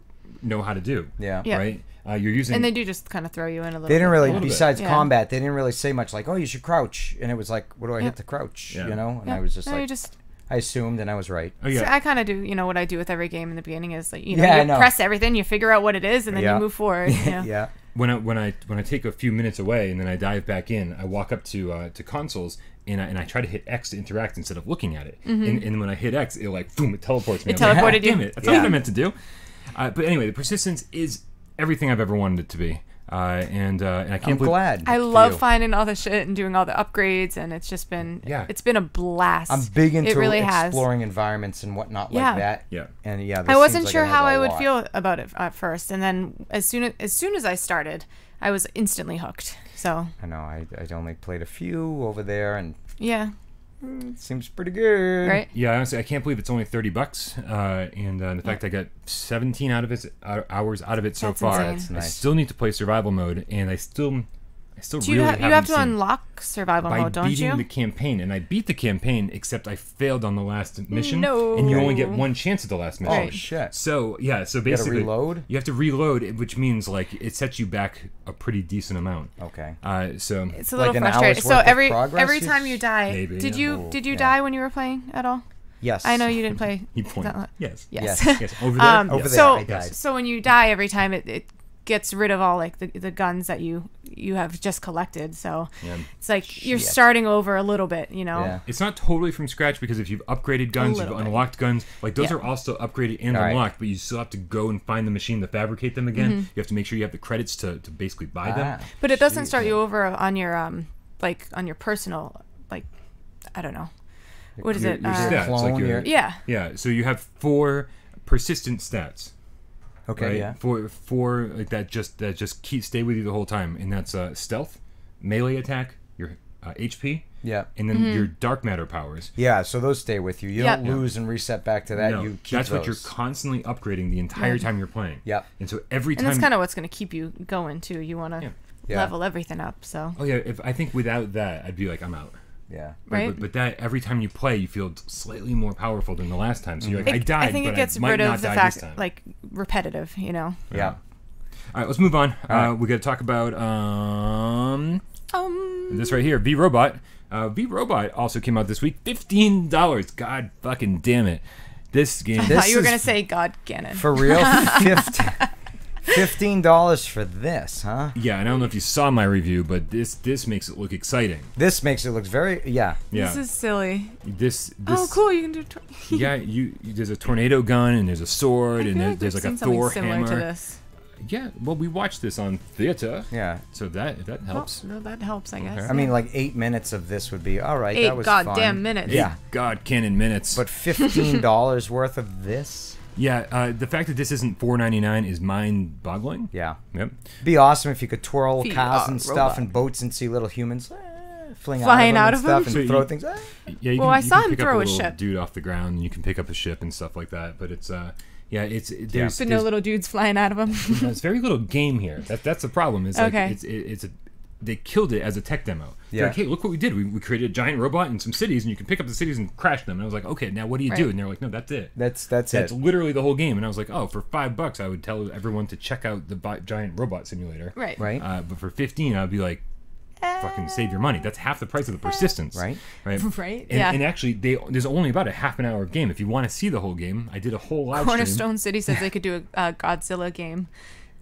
know how to do. Yeah. Yeah. Right. You're using. And they do just kind of throw you in a little. They didn't bit. really, little bit. besides Yeah. combat, they didn't really say much. Like, oh, you should crouch, and it was like, what do I hit to crouch? Yeah. You know, and Yeah. I was just No, you like, just. I assumed, and I was right. Oh, yeah. So I kind of do, what I do with every game in the beginning is like, Yeah, I you know. press everything, you figure out what it is, and then Yeah. you move forward. Yeah. When I take a few minutes away and then I dive back in, I walk up to consoles and I try to hit X to interact instead of looking at it. And when I hit X, it like boom, it teleports me. It I'm like, teleported you. Damn it! That's not what I meant to do. But anyway, the Persistence is everything I've ever wanted it to be. And I I'm can't believe. glad. I for love you. finding all the shit and doing all the upgrades, and it's just been it's been a blast. I'm big into it really exploring environments and whatnot like that. Yeah. And yeah, I this wasn't seems like sure it has how a I would lot. feel about it at first, and then as soon as I started, I was instantly hooked. So I know. I only played a few over there, and yeah, it seems pretty good. right. Yeah, honestly, I can't believe it's only $30, and the fact I got 17 hours out of it so That's far. insane. That's I nice. still need to play survival mode, and I still Do you, really you have to seen- unlock survival by mode, don't beating you? the campaign, and I beat the campaign, except I failed on the last mission, No. and you only get one chance at the last mission. Oh Right. shit! So yeah, so You gotta basically reload. you have to reload, which means like it sets you back a pretty decent amount. Okay. So It's a little Like an frustrating. hour's So worth of every progress? time you die, Maybe, did yeah. you Yeah. die when you were playing at all? Yes. I know you didn't play. he pointed. that long. Yes. Yes. Yes. Over there. Um, Over Yes. there, so I died. so when you die every time, it gets rid of all like the guns that you have just collected. So Yeah. it's like you're Shit. starting over a little bit, you know. Yeah. It's not totally from scratch because if you've upgraded guns, you've little bit. unlocked guns, like those Yeah. are all still upgraded and All right. unlocked, but you still have to go and find the machine to fabricate them again. Mm-hmm. You have to make sure you have the credits to basically buy them. But it doesn't Jeez. start you over on your like on your personal like I don't know. What is it? Your Is it stats, clone like your, your- Yeah. Yeah, so you have 4 persistent stats. Okay. Right? Yeah. Four like that just stay with you the whole time, and that's stealth, melee attack, your HP, Yeah. and then your dark matter powers. Yeah. So those stay with you. You Yeah. don't lose and reset back to that. No, You keep that's what you're those. constantly upgrading the entire Right. time you're playing. Yep. And so every And time. that's kind of what's going to keep you going too. You want to Yeah. Yeah. level everything up. So Oh yeah, if I think without that, I'd be like, I'm out. Yeah. right. But that every time you play, you feel slightly more powerful than the last time. So you're like, I died, I think but it gets I might rid not of the die fact this time. like repetitive. You know. Yeah. All right, let's move on. right. We got to talk about this right here, V Robot. V Robot also came out this week. $15. God fucking damn it! This game. I This thought you were is- going to say God Ganon. For real, $15 for this, huh? Yeah, and I don't know if you saw my review, but this makes it look exciting. This makes it look very Yeah. This is silly. This. Oh, cool! You can do. Yeah, there's a tornado gun and there's a sword I and feel like there's we've like a seen something Thor similar hammer. to this. Yeah, well, we watched this on theater, Yeah. so that helps. Oh, no, that helps, I guess. I mean, like 8 minutes of this would be all right. 8 That was goddamn fun. minutes. Yeah. God, canon minutes. But $15 worth of this? yeah, the fact that this isn't $4.99 is mind-boggling. Yeah. Yep. Be awesome if you could twirl VR cars and stuff robot. and boats and see little humans flying Flying out out of of them them? and So stuff you- and throw things. Yeah, you Well, can, I you saw can him pick throw up a a little ship. dude off the ground, and you can pick up a ship and stuff like that. But it's there's But no little dudes flying out of them. there's very little game here. That's the problem. Is like Okay. they killed it as a tech demo. They're Yeah. like, hey, look what we did. We created a giant robot in some cities, and you can pick up the cities and crash them. And I was like, okay, now what do you do? Right. And they're like, no, that's it. That's That's it. literally the whole game. And I was like, oh, for $5, I would tell everyone to check out the giant robot simulator. Right. Right? But for 15, I'd be like, fucking save your money. That's half the price of the persistence. Right. Right. Right, And, yeah. and actually, there's only about a half an hour of game. If you want to see the whole game, I did a whole live stream. Cornerstone City says they could do a Godzilla game.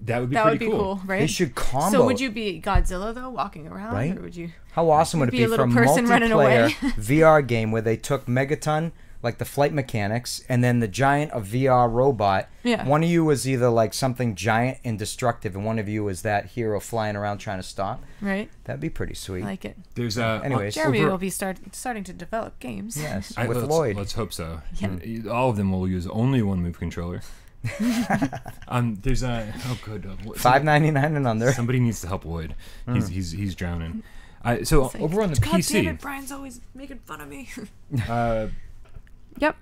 That would be That pretty would be cool, right? They should combo. So would you be Godzilla though, walking around, Right? or would you? How awesome would it be be a for a little person running away? multiplayer VR game where they took Megaton, like the flight mechanics, and then the giant of VR robot. Yeah. One of you was either like something giant and destructive, and one of you was that hero flying around trying to stop. Right. That'd be pretty sweet. I like it. There's Anyways. Jeremy over- will be starting to develop games. Yes, I- with let's, Lloyd. Let's hope so. Yeah. All of them will use only one move controller. There's good. $5.99 and under. Somebody needs to help Lloyd. He's drowning. So It's like, over on the God damn PC, it, Brian's always making fun of me. Yep.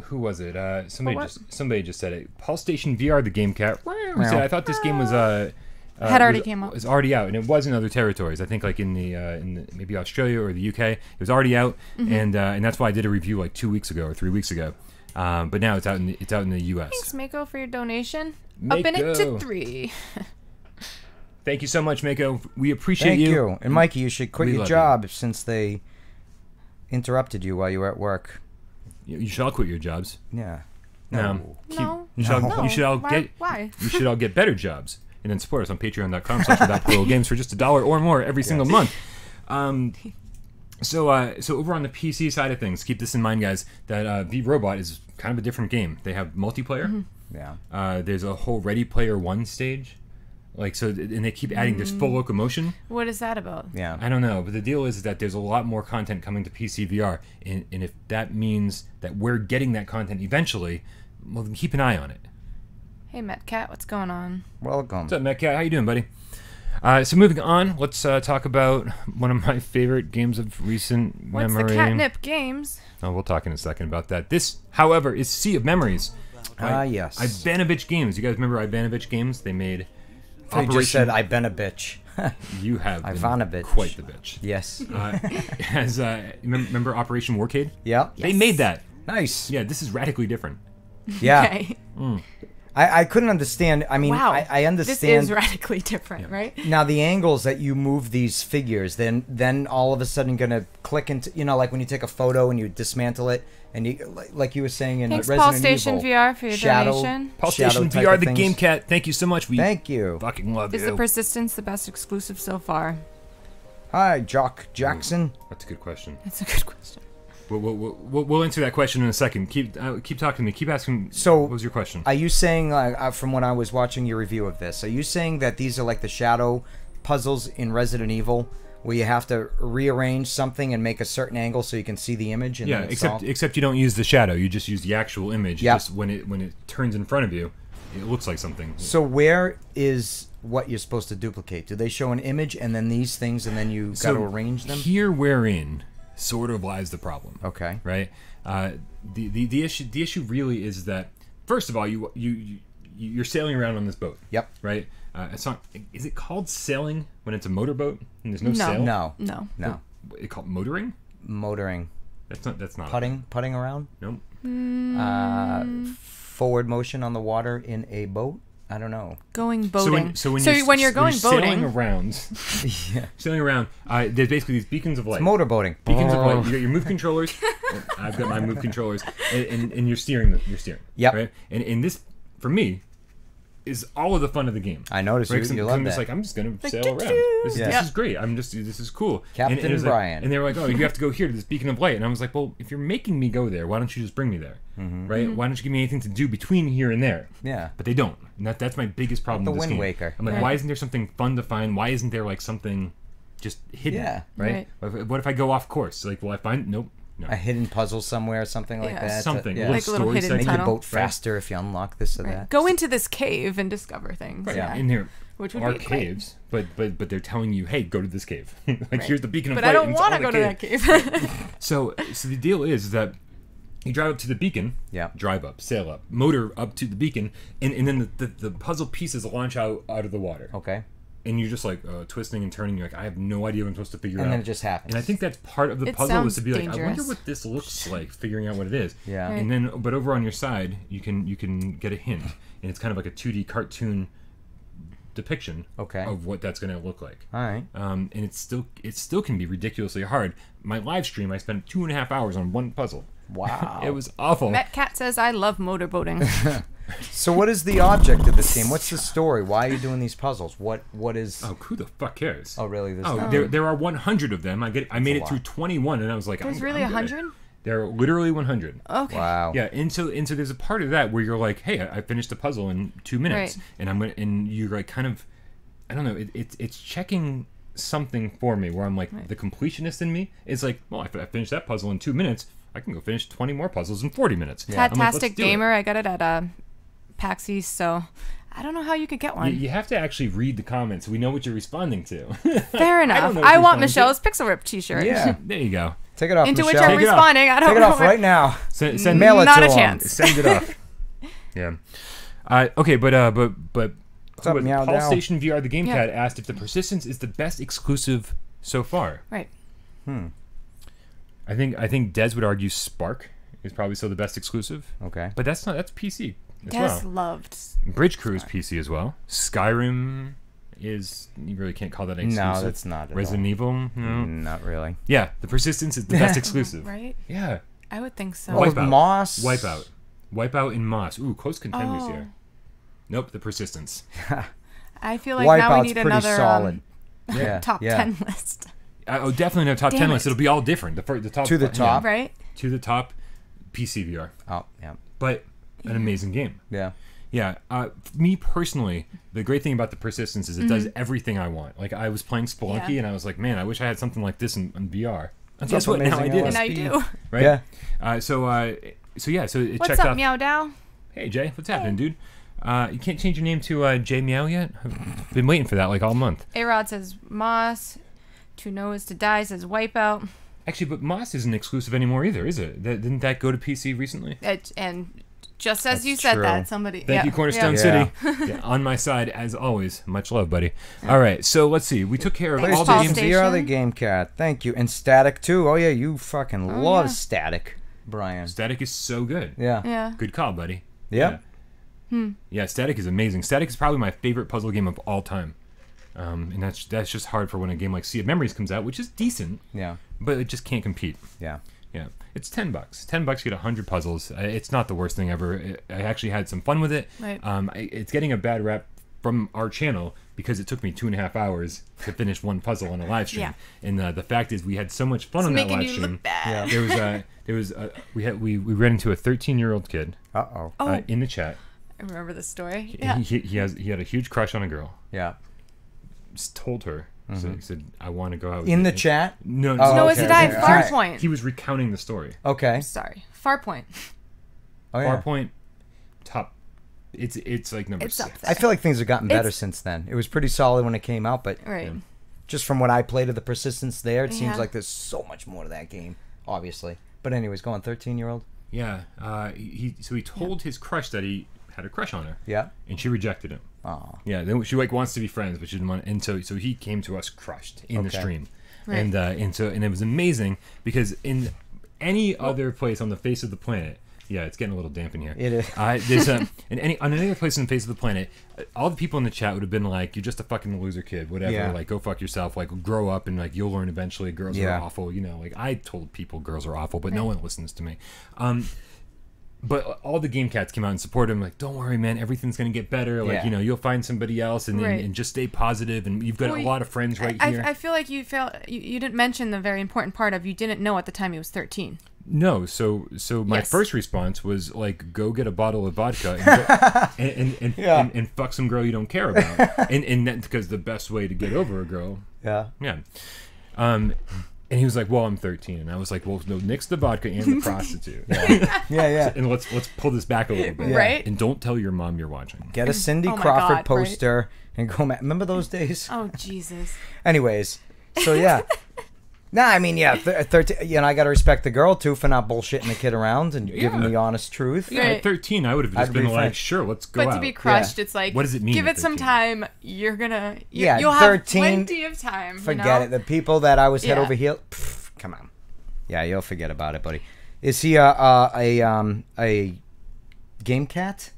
who was it? Somebody what? somebody just said it. Pulse Station VR, the game cat. Said, I thought this game was Had already came out. Was already out, and it was in other territories. I think like in the maybe Australia or the UK, it was already out, and that's why I did a review like 2 weeks ago or 3 weeks ago. But now it's out in the US. Thanks, Mako, for your donation. Upping it Mako. to 3. Thank you so much, Mako. We appreciate Thank you. And Mikey, you should quit We your love job since they interrupted you while you were at work. You should all quit your jobs. Yeah. No. No. You should all, No. you should all Why? get Why? you should all get better jobs, and then support us on patreon.com/games for just $1 or more every single month. So over on the PC side of things, keep this in mind, guys, that V Robot is kind of a different game. They have multiplayer. Yeah. There's a whole Ready Player One stage. Like so, and they keep adding this full locomotion. What is that about? Yeah. I don't know, but the deal is that there's a lot more content coming to PC VR, and if that means that we're getting that content eventually, well, then keep an eye on it. Hey, Metcat, what's going on? Welcome. What's up, Metcat? How you doing, buddy? So moving on, let's talk about one of my favorite games of recent What's memory. the catnip games? Oh, we'll talk in a second about that. This, however, is Sea of Memories. Yes. Ivanovich Games. You guys remember Ivanovich Games? They made You just said I've been a bitch. You have been Ivanovich. quite the bitch. Yes. Remember Operation Warcade? Yeah. They made that. Nice. Yeah, this is radically different. Yeah. Okay. I couldn't understand. I mean, Wow. I understand. This is radically different, right? Now the angles that you move these figures, then all of a sudden gonna click into, like when you take a photo and you dismantle it, and you like you were saying in Thanks, Resident Paul Station Evil, VR, for your donation. Paul shadow Station type VR, of the things. Game Cat. Thank you so much. We Thank you. fucking love Is you. the Persistence the best exclusive so far? Hi, Jock Jackson. That's a good question. That's a good question. We'll answer that question in a second. Keep talking to me. Keep asking. So, what was your question? Are you saying, from when I was watching your review of this, are you saying that these are like the shadow puzzles in Resident Evil, where you have to rearrange something and make a certain angle so you can see the image? And Yeah, then it's except you don't use the shadow. You just use the actual image. Yep. Just when it turns in front of you, it looks like something. So where is what you're supposed to duplicate? Do they show an image and then these things, and then you got to arrange them? Here, wherein sort of lies the problem. Okay. Right. The issue really is that, first of all, you're sailing around on this boat. Yep. Right. It's not. Is it called sailing when it's a motorboat and there's no sail? No. It's called motoring. Motoring. That's not Putting around. Nope. Forward motion on the water in a boat. I don't know. Going boating. So when you're going sailing boating, around, sailing around, there's basically these beacons of light. It's motorboating. Beacons of light. You got your move controllers. I've got my move controllers, and you're steering. Yep. Right. And this, for me, is all of the fun of the game. I noticed right? you love I'm just that. like, I'm just gonna sail around. This is great. This is cool. Captain and it was Brian. and they were like, oh, you have to go here to this beacon of light. And I was like, well, if you're making me go there, why don't you just bring me there? Mm-hmm. Right? Why don't you give me anything to do between here and there? Yeah. But they don't. And that's my biggest problem The with this Wind game. Waker. I'm like, why isn't there something fun to find? Why isn't there like something just hidden? Yeah. Right? What if I go off course? Like, will I find? Nope. No. A hidden puzzle somewhere, something like that. Something. Yeah. Like a little story hidden segment. Make your tunnel. boat faster if you unlock this or right. that. Go into this cave and discover things. Right. Yeah. In there Which would are be great. caves, but they're telling you, hey, go to this cave. Like, Right. here's the beacon of But light. I don't and it's want to all go the to that cave. So the deal is that you drive up to the beacon, drive up, sail up, motor up to the beacon, and then the puzzle pieces launch out of the water. Okay. And you're just like twisting and turning. You're like, I have no idea what I'm supposed to figure out. And then it just happens. And I think that's part of the It puzzle is to be sounds like, I wonder dangerous. what this looks like, figuring out what it is. Yeah. Right. And then, but over on your side, you can get a hint, and it's kind of like a 2D cartoon depiction of what that's going to look like. All right. And it still can be ridiculously hard. My live stream, I spent 2.5 hours on one puzzle. Wow. It was awful. Metcat says, I love motorboating. So what is the object of this game? What's the story? Why are you doing these puzzles? What is? Oh, who the fuck cares? Oh, really? There are 100 of them. I made it through 21, and I was like, There's really 100? There are literally 100. Okay. Wow. Yeah, and so there's a part of that where you're like, hey, I finished the puzzle in 2 minutes, Right. and you're like kind of, I don't know, it's checking something for me where I'm like, the completionist in me is like, well, I finished that puzzle in 2 minutes. I can go finish 20 more puzzles in 40 minutes. I'm like, let's Tatastic do it. Gamer, I got it at PAX East, so I don't know how you could get one. You have to actually read the comments so we know what you're responding to. Fair enough. know what I you're want responding to. Michelle's Pixel Rip t-shirt. Yeah. There you go. Take it off, Into which Michelle. I'm Take it off. responding. I don't Take it know. off right now. Send Mail it Not to a him. chance. Send it off. Yeah. Okay, but up, Meow Paul Dow? Station VR, the Game Yeah. Cat, asked if the Persistence is the best exclusive so far. Right. I think Des would argue Spark is probably still the best exclusive. Okay. But that's PC as Des well. loved. Bridge Crew is PC as well. Skyrim is, you really can't call that an exclusive. No, that's not at Resident all. Evil, no. Not really. Yeah, the Persistence is the best exclusive. Right? Yeah. I would think so. Well, Wipeout. Moss. Wipeout and Moss. Ooh, close contenders Oh. here. Nope, the Persistence. I feel like now we Wipeout's need pretty another solid. Yeah. top yeah. 10 list. Definitely no top Damn 10 it. list. It'll be all different. The top To the top. Right? to the top, PC VR. Oh, yeah. But an amazing game. Yeah. Yeah, me personally, the great thing about the persistence is it does everything I want. Like I was playing Spelunky and I was like, man, I wish I had something like this in VR. And guess what? Now I do. And now you do. Right? Yeah. So it What's checked up, off. Meow Dow? Hey Jay, what's happening, dude? You can't change your name to Jay Meow yet? I've been waiting for that like all month. A-Rod says Moss. To Know Is to Die says Wipeout. Actually, but Moss isn't exclusive anymore either, is it? Didn't that go to PC recently? And just as That's you said true. that, somebody... Thank you, Cornerstone City. Yeah, on my side, as always. Much love, buddy. All right, so let's see. We took care of Thanks, all the Paul games. Station. You're the Game Cat. Thank you. And Static, too. Oh, yeah, you fucking love yeah. Static, Brian. Static is so good. Yeah. Yeah. Good call, buddy. Yep. Yeah, Static is amazing. Static is probably my favorite puzzle game of all time. And that's just hard for when a game like Sea of Memories comes out, which is decent, Yeah. but it just can't compete. Yeah. Yeah, it's $10. $10, you get 100 puzzles. It's not the worst thing ever. I actually had some fun with it. Right. It's getting a bad rap from our channel because it took me 2.5 hours to finish one puzzle on a live stream. Yeah. And the fact is, we had so much fun It's on that making live you stream. look bad. We ran into a 13-year-old kid Uh-oh. Oh, in the chat. I remember this story. He, Yeah. he had a huge crush on a girl. Yeah. Just told her. So he said, "I want to go out with In you." the chat? No, Oh, No, okay, Is to Die, okay. Far Alright. Point. He was recounting the story. Okay. Sorry. Far Point. Oh, yeah. Farpoint, top. It's like number It's 6. up there. I feel like things have gotten better It's- since then. It was pretty solid when it came out, but Right. just from what I played of the persistence there, it seems Yeah. like there's so much more to that game, obviously. But anyways, go on, 13-year-old. Yeah. He told his crush that he had a crush on her. Yeah. And she rejected him. Oh. Yeah. Then she like wants to be friends, but she didn't want. And so he came to us crushed in the Okay. stream. Right. And it was amazing because in any other place on the face of the planet. Yeah, it's getting a little damp in here. It is. There's on any other place on the face of the planet, all the people in the chat would have been like, "You're just a fucking loser kid, whatever. Yeah. Like, go fuck yourself. Like, grow up and like you'll learn eventually. Girls Yeah. are awful. You know, like I told people girls are awful, but no one listens to me. But all the Game Cats came out and supported him. Like, don't worry, man. Everything's gonna get better. Like, Yeah. you'll find somebody else, and Right. and just stay positive. And you've got Well, a lot of friends right here. I feel like you didn't mention the very important part of you didn't know at the time he was 13. No, so my Yes. first response was like, go get a bottle of vodka and fuck some girl you don't care about, and that because the best way to get over a girl, Yeah. yeah. And he was like, well, I'm 13, and I was like, well, no, nix the vodka and the prostitute, Yeah. and let's pull this back a little bit, Right. And don't tell your mom you're watching. Get a Cindy Oh my Crawford God, right. poster and go. Remember those days? Oh, Jesus. Anyways, so yeah. Nah, I mean, yeah, 13. You know, I gotta respect the girl too for not bullshitting the kid around and giving Yeah. the honest truth. Yeah, Right. at 13, I would have just I'd been be like, fine. sure, let's go But out. to be crushed, Yeah. it's like, What does it mean give at it some 13? time. You're gonna... Yeah, You'll have 13, plenty of time. Forget you know? it. The people that I was head Yeah. over heel. Pff, come on. Yeah, you'll forget about it, buddy. Is he a game cat?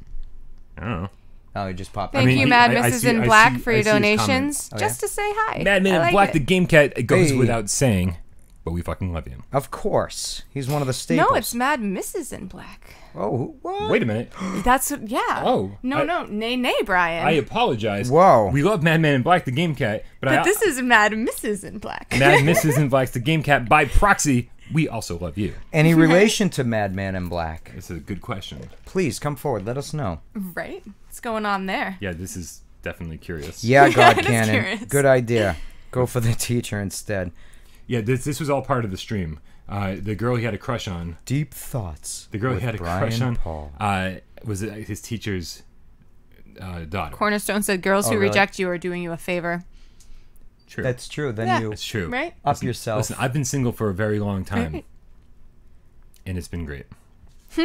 I don't know. Oh, he just popped. Thank mean, you, Mad I Mrs. see- in I Black, see- for I your see his donations. comments. Oh, Just to say hi. Madman I in like Black, it. the Game Cat, it goes Hey. without saying, but we fucking love him. Of course, he's one of the staples. No, it's Mad Mrs. in Black. Oh, what? Wait a minute. That's... Yeah. Oh, No, nay, Brian. I apologize. Whoa. We love Madman in Black, the Game Cat, but this is Mad Mrs. in Black. Mad Mrs. in Black's the Game Cat. By proxy, we also love you. Any relation to Madman in Black? It's a good question. Please come forward. Let us know. Right? What's going on there? Yeah, this is definitely curious. Yeah, God Just Cannon. curious. Good idea. Go for the teacher instead. Yeah, this was all part of the stream. The girl he had a crush on, Deep thoughts. the girl with he had a Brian crush on, Paul. was his teacher's daughter. Cornerstone said, girls Oh, who really? reject you are doing you a favor. True. That's true. Then Yeah. you That's true. Right? up yourself. Listen, I've been single for a very long time, Right. and it's been great.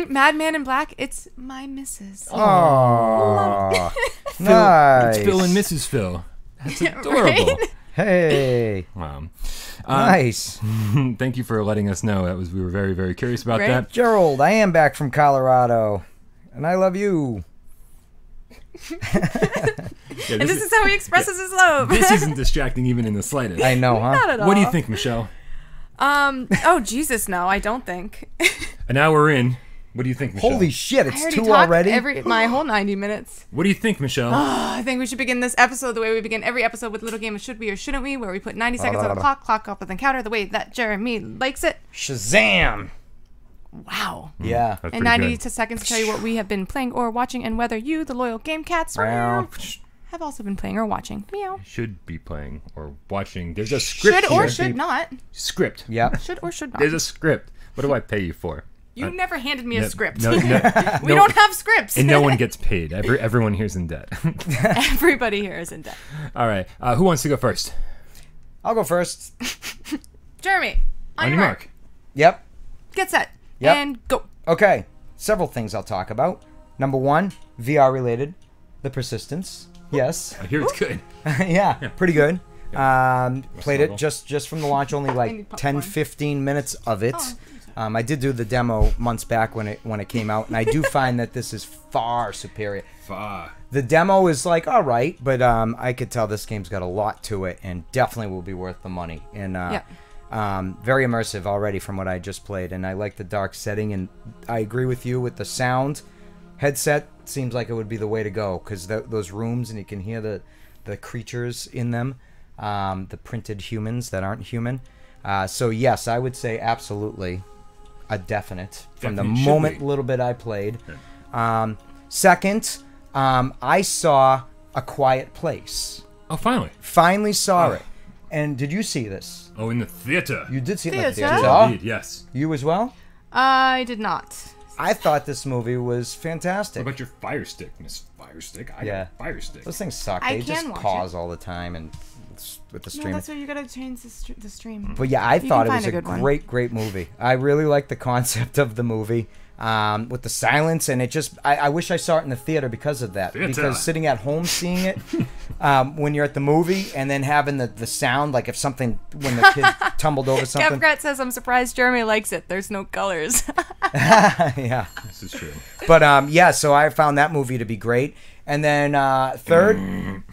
Madman in Black, it's my missus. Oh, nice. It's Phil and Mrs. Phil. That's Yeah, adorable. right? Hey, Wow. nice. Thank you for letting us know. We were very, very curious about Right? that. Gerald, I am back from Colorado, and I love you. Yeah, And this is how he expresses his love. this isn't distracting even in the slightest. I know, huh? Not at all. What do you think, Michelle? Oh, Jesus, no, I don't think. An hour in. What do you think, Michelle? Holy shit, I it's already 2 talked already? my whole 90 minutes. What do you think, Michelle? I think we should begin this episode the way we begin every episode with Little Game of Should We or Shouldn't We, where we put 90 seconds on the clock up with an counter the way that Jeremy likes it. Shazam! Wow. Yeah. That's And pretty 90 good. seconds to tell you what we have been playing or watching and whether you, the loyal game cats, Meow. have also been playing or watching. Meow. Should be playing or watching. There's a script. Should or here. should not. Script. Yep. Should or should not. There's a script. What do I pay you for? You never handed me a script. No, We don't have scripts. and no one gets paid. Everyone here's in debt. Everybody here is in debt. All right. Who wants to go first? I'll go first. Jeremy, on your mark. Yep. Get set. Yep. And go. Okay. Several things I'll talk about. Number one, VR related. The Persistence. Yes. I hear it's good. Yeah, pretty good. Played it level. just from the launch, only need like popcorn. 10-15 minutes of it. Oh, I did do the demo months back when it came out, and I do find that this is far superior. The demo is like all right, but I could tell this game's got a lot to it, and definitely will be worth the money. And very immersive already from what I just played, and I like the dark setting, and I agree with you with the sound. Headset seems like it would be the way to go because those rooms, and you can hear the creatures in them, the printed humans that aren't human. So yes, I would say absolutely a definite from the Definitely should moment be. little bit I played. Second, I saw A Quiet Place. Oh, finally. Finally saw it. And did you see this? Oh, in the theater. You did see it in the Theater? theater. Indeed, yes. You as well? I did not. I thought this movie was What fantastic. about your Fire Stick, Miss Fire Stick? I Yeah. got a Fire Stick. Those things suck. I They just can watch pause all the time and with the No, streaming. that's where you gotta change the stream. But yeah, I can thought it find was a a good one. great movie. I really liked the concept of the movie. With the silence, and it just I wish I saw it in the theater because of that. Theater. Because sitting at home seeing it when you're at the movie and then having the sound, like if something when the kid tumbled over something. Kevgrat says, I'm surprised Jeremy likes it. There's no colors. Yeah. This is true. But yeah, so I found that movie to be great. And then third,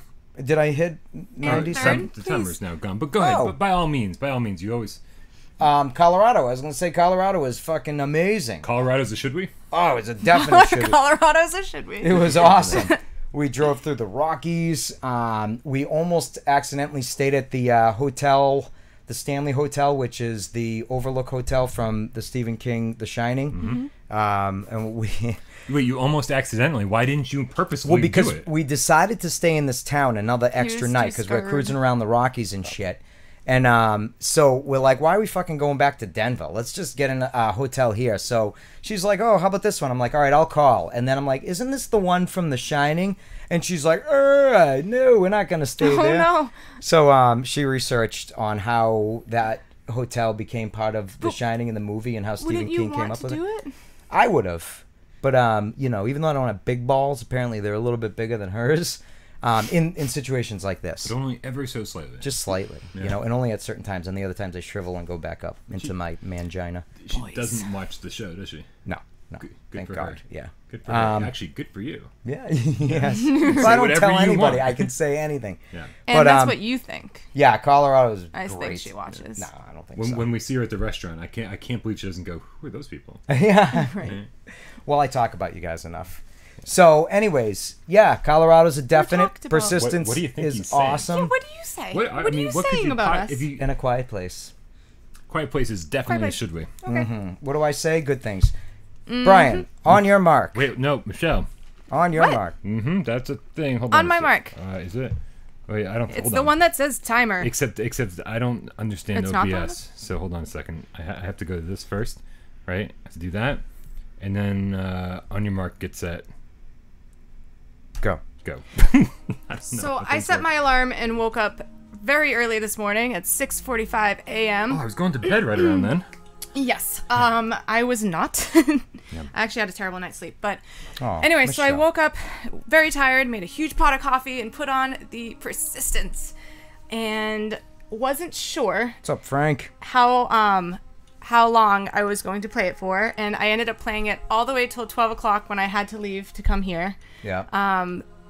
did I hit 90 third? something? The timer's now gone. But go ahead. Oh. But by all means, you always. Colorado. I was gonna say Colorado is fucking amazing. Colorado's a should we? Oh, it's a definite should. Colorado's a should we? It was awesome. We drove through the Rockies. We almost accidentally stayed at the hotel, the Stanley Hotel, which is the Overlook Hotel from the Stephen King The Shining. And we Wait, you almost accidentally. Why didn't you purposely well because do it? we decided to stay in this town another extra was night too because we're scared. cruising around the Rockies and shit. And so we're like, why are we fucking going back to Denver? Let's just get in a hotel here. So she's like, oh, how about this one? I'm like, all right, I'll call. And then I'm like, isn't this the one from The Shining? And she's like, no, we're not going to stay Oh, there. no. So she researched on how that hotel became part of The Shining in the movie and how Stephen Wouldn't you King came want up to with do it. it? I would have. But, you know, even though I don't have big balls, apparently they're a little bit bigger than hers in situations like this. But only ever so slightly. Just slightly, you know, and only at certain times. And the other times I shrivel and go back up into my mangina. She doesn't watch the show, does she? No. Good Thank for God. her. Yeah. Good for her. Actually, good for you. Yeah. Yes. If I don't whatever tell you anybody, want. I can say anything. Yeah. And But, that's what you think. Yeah, Colorado's I great. think she watches. No, I don't think When, so. when we see her at the restaurant, I can't believe she doesn't go. Who are those people? Yeah. Right. Well, I talk about you guys enough. So, anyways, yeah, Colorado's a definite. talked about- Persistence What do you think he's is saying? awesome. What do you say? What, What are you what could saying you about po- us? If you, In a quiet place. Quiet Place is definitely Place. should we? Okay. What do I say? Good things. Brian, on your mark. Wait, no, Michelle. On your What? mark. Mm-hmm. That's a thing. Hold on. On a my sec. mark. Is it? Wait, I don't. It's hold the on. one that says timer. Except I don't understand It's not the one OBS. So hold on a second. I have to go to this first, right? I have to do that, and then on your mark, get set, Go. go. So I set my alarm and woke up very early this morning at 6:45 a.m. Oh, I was going to bed right around then. Yes. I was not. I actually had a terrible night's sleep. But Oh, anyway, so I Michelle. woke up very tired, made a huge pot of coffee, and put on the Persistence, and wasn't sure What's up, Frank? how long I was going to play it for, and I ended up playing it all the way till 12 o'clock when I had to leave to come here. Yeah.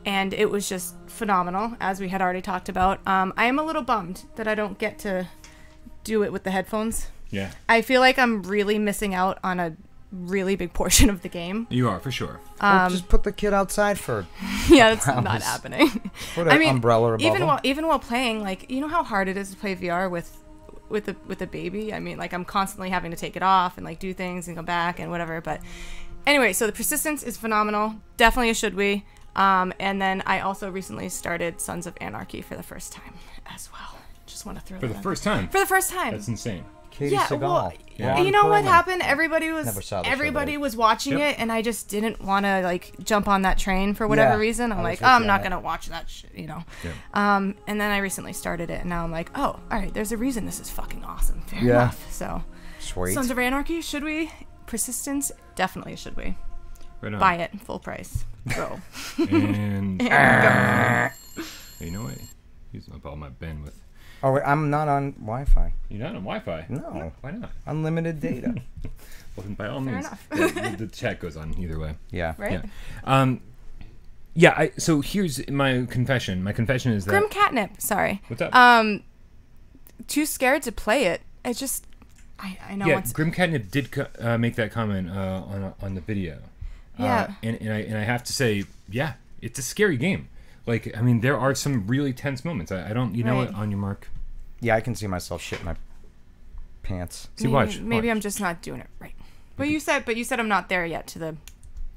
And it was just phenomenal, as we had already talked about. I am a little bummed that I don't get to do it with the headphones. Yeah, I feel like I'm really missing out on a really big portion of the game. you are for sure. Well, just put the kid outside for. Yeah, that's not happening. Put an umbrella above even him. while playing, like, you know how hard it is to play VR with with a baby. I mean, like, I'm constantly having to take it off and like do things and come back and whatever. But anyway, so the persistence is phenomenal. Definitely a should we. And then I also recently started Sons of Anarchy for the first time as well. Just want to throw For that the in. first time. For the first time. That's insane. Katie Yeah, Seagal. well, Yeah. you know what Perlman. happened? Everybody Never saw the show, everybody babe. was watching Yep. it, and I just didn't want to like jump on that train for whatever Yeah, reason. I'm I was like, with oh, I'm you not on that. gonna watch that shit, you know. Yeah. And then I recently started it, and now I'm like, oh, all right, there's a reason this is fucking awesome. Fair Yeah. enough. So, Sweet. Sons of Anarchy, should we? Persistence, definitely should we? Right on. Buy it full price. Go. And And you know what? Using up all my bandwidth. Oh, wait, I'm not on Wi-Fi. You're not on Wi-Fi. No. Why not? Unlimited data. Well, then by all Fair means, enough. the chat goes on either way. Yeah. Right? Yeah. So here's my confession. My confession is that Grim Catnip. Sorry. What's up? Too scared to play it. I just, I know yeah, once. Grim Catnip did make that comment on the video. Yeah. And I have to say, yeah, it's a scary game. Like, I mean, there are some really tense moments. I don't, you know Right. what? On your mark. Yeah, I can see myself shit my pants. See, watch. Maybe watch. I'm just not doing it right. But you said I'm not there yet to the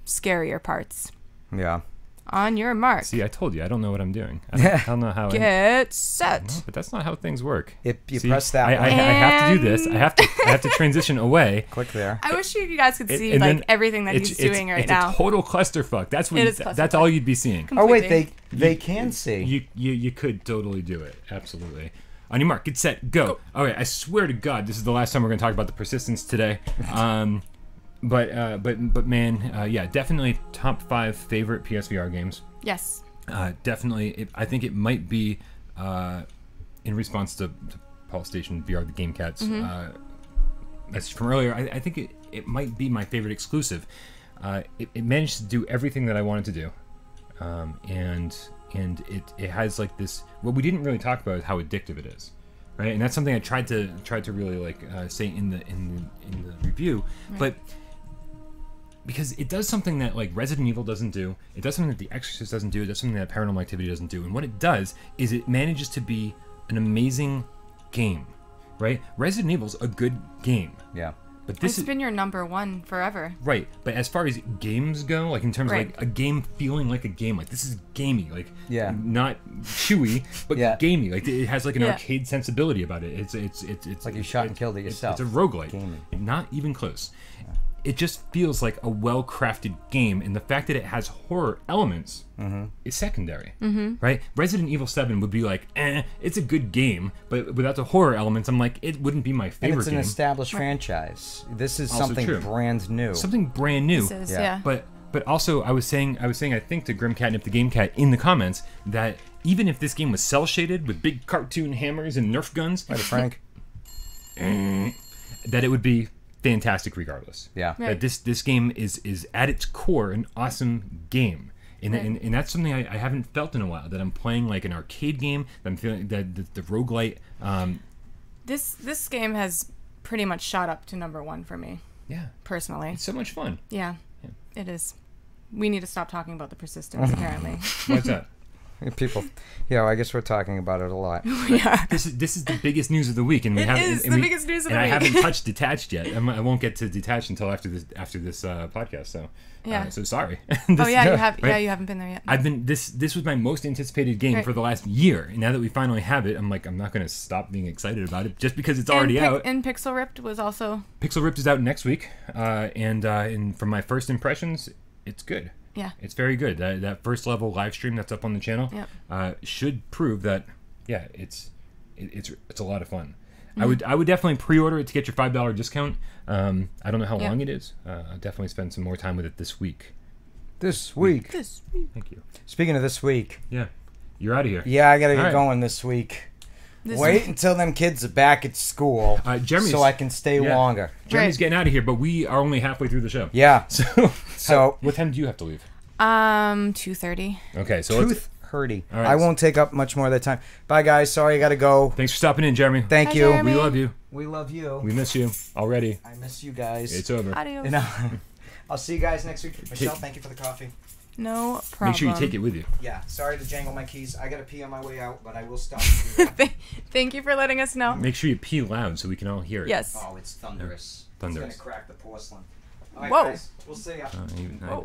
scarier parts. Yeah. On your mark. See, I told you, I don't know what I'm doing. I don't know how. Get set. But that's not how things work. If you See, press that I one, have to do this. I have to transition away. click there. I wish you guys could see And like then everything that he's doing right it's now. a total clusterfuck. That's what. It is That's clusterfuck. all you'd be seeing. Oh wait, Completely. they can see. You could totally do it. Absolutely. On your mark, get set, go. All right. I swear to God, this is the last time we're going to talk about the persistence today. But man, yeah, definitely top 5 favorite PSVR games. Yes. Definitely, I think it might be in response to Paul Station VR, the Game Cats message from earlier. I think it might be my favorite exclusive. It managed to do everything that I wanted to do, and it has like this. What we didn't really talk about is how addictive it is, right? And that's something I tried to really like say in the review, Right. but. Because it does something that like Resident Evil doesn't do, it does something that The Exorcist doesn't do, it does something that Paranormal Activity doesn't do, and what it does is it manages to be an amazing game, right? Resident Evil's a good game, Yeah. but this It's is been your number one forever. right. But as far as games go, like in terms Right. of like a game feeling like a game, like this is gamey, like Yeah. not chewy, but Yeah. gamey. Like it has like an Yeah. arcade sensibility about it. It's like you shot and killed it yourself. It's a roguelike, Gamey. not even close. It just feels like a well-crafted game, and the fact that it has horror elements is secondary, right? Resident Evil 7 would be like, it's a good game, but without the horror elements, I'm like, it wouldn't be my And favorite it's an game. established franchise. This is Also something true. brand new. Something brand new. This is, Yeah. yeah. But also, I was saying, I think to Grim Catnip the Game Cat in the comments that even if this game was cell shaded with big cartoon hammers and Nerf guns, Right, Frank? that it would be fantastic regardless. Yeah. Right. That this game is at its core an awesome game. And, Right. and that's something I haven't felt in a while. That I'm playing like an arcade game. That I'm feeling that the roguelite. This game has pretty much shot up to number one for me Yeah, personally. it's so much fun. Yeah, it is. We need to stop talking about the persistence. Apparently. What's that? People, yeah, I guess we're talking about it a lot. Yeah. This is the biggest news of the week, and we It haven't. is and the we- biggest news of and the I week. haven't touched detached yet. I won't get to detached until after this podcast. So Yeah. so sorry. Oh yeah, you have. right? Yeah, you haven't been there yet. I've been this was my most anticipated game Right. for the last year, and now that we finally have it, I'm like I'm not going to stop being excited about it just because it's already out. And Pixel Ripped was also. Pixel Ripped is out next week, and from my first impressions, it's good. Yeah. It's very good. That first level live stream that's up on the channel should prove that, yeah, it's a lot of fun. Mm-hmm. I would definitely pre-order it to get your $5 discount. I don't know how Yeah. long it is. I'll definitely spend some more time with it this week. This week. Thank you. Speaking of this week, Yeah, you're out of here. yeah, I gotta get All right. going this week. This Wait until them kids are back at school, Jeremy's- so I can stay yeah. longer. Jeremy's Right. getting out of here, but we are only halfway through the show. Yeah. So, So what time do you have to leave? 2:30. Okay, so let's, tooth hurty. All right. I won't take up much more of that time. Bye, guys. Sorry, I gotta go. thanks for stopping in, Jeremy. Thank Bye, you. Jeremy. We love you. We love you. We miss you already. I miss you guys. It's over. Adios. And, I'll see you guys next week. Michelle, thank you for the coffee. No problem. Make sure you take it with you. Yeah, sorry to jangle my keys. I gotta pee on my way out, but I will stop. Thank you for letting us know. Make sure you pee loud so we can all hear it. Yes. Oh, it's thunderous. Thunderous. It's gonna crack the porcelain. All right, Whoa. guys, we'll see ya.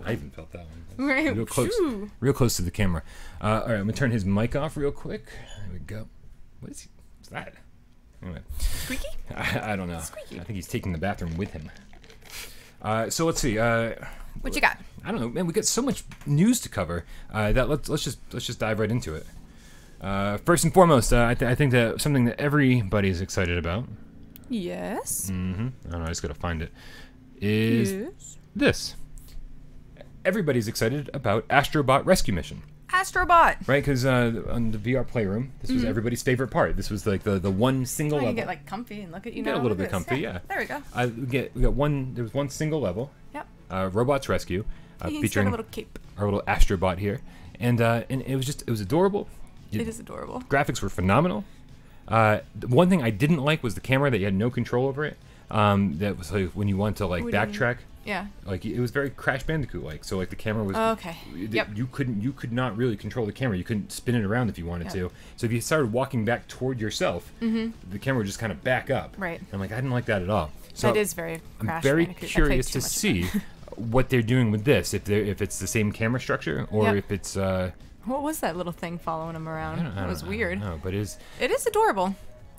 I even felt that one. Right. Real close. Phew. Real close to the camera. All right, I'm going to turn his mic off real quick. There we go. What's that? Anyway. Squeaky? I don't know. Squeaky. I think he's taking the bathroom with him. So let's see. What you got? I don't know, man. We got so much news to cover that let's just dive right into it. First and foremost, I think that something that everybody is excited about. Yes. I don't know. I just got to find it. Is this? Everybody's excited about Astrobot Rescue Mission. Astrobot. Right, because on the VR Playroom, this was everybody's favorite part. This was like the one single Oh, level. you get like comfy and look at you Get now. a little Look bit at this. comfy, yeah. There we go. We got one. There was one single level. Yep. Robots Rescue, He's got featuring a little cape. our little Astrobot here, and it was adorable. It is adorable. Graphics were phenomenal. The one thing I didn't like was the camera that you had no control over it. That was like when you want to like What do you mean? backtrack. Yeah. Like it was very Crash Bandicoot like. So like the camera was Okay. Yep. You could not really control the camera. You couldn't spin it around if you wanted to. So if you started walking back toward yourself, the camera would just kind of back up. Right. And I'm like, I didn't like that at all. So That is very I'm Crash very Bandicoot. I played curious too to much of see it. what they're doing with this. If it's the same camera structure or Yep. if it's What was that little thing following him around? That was weird. No, but It is adorable.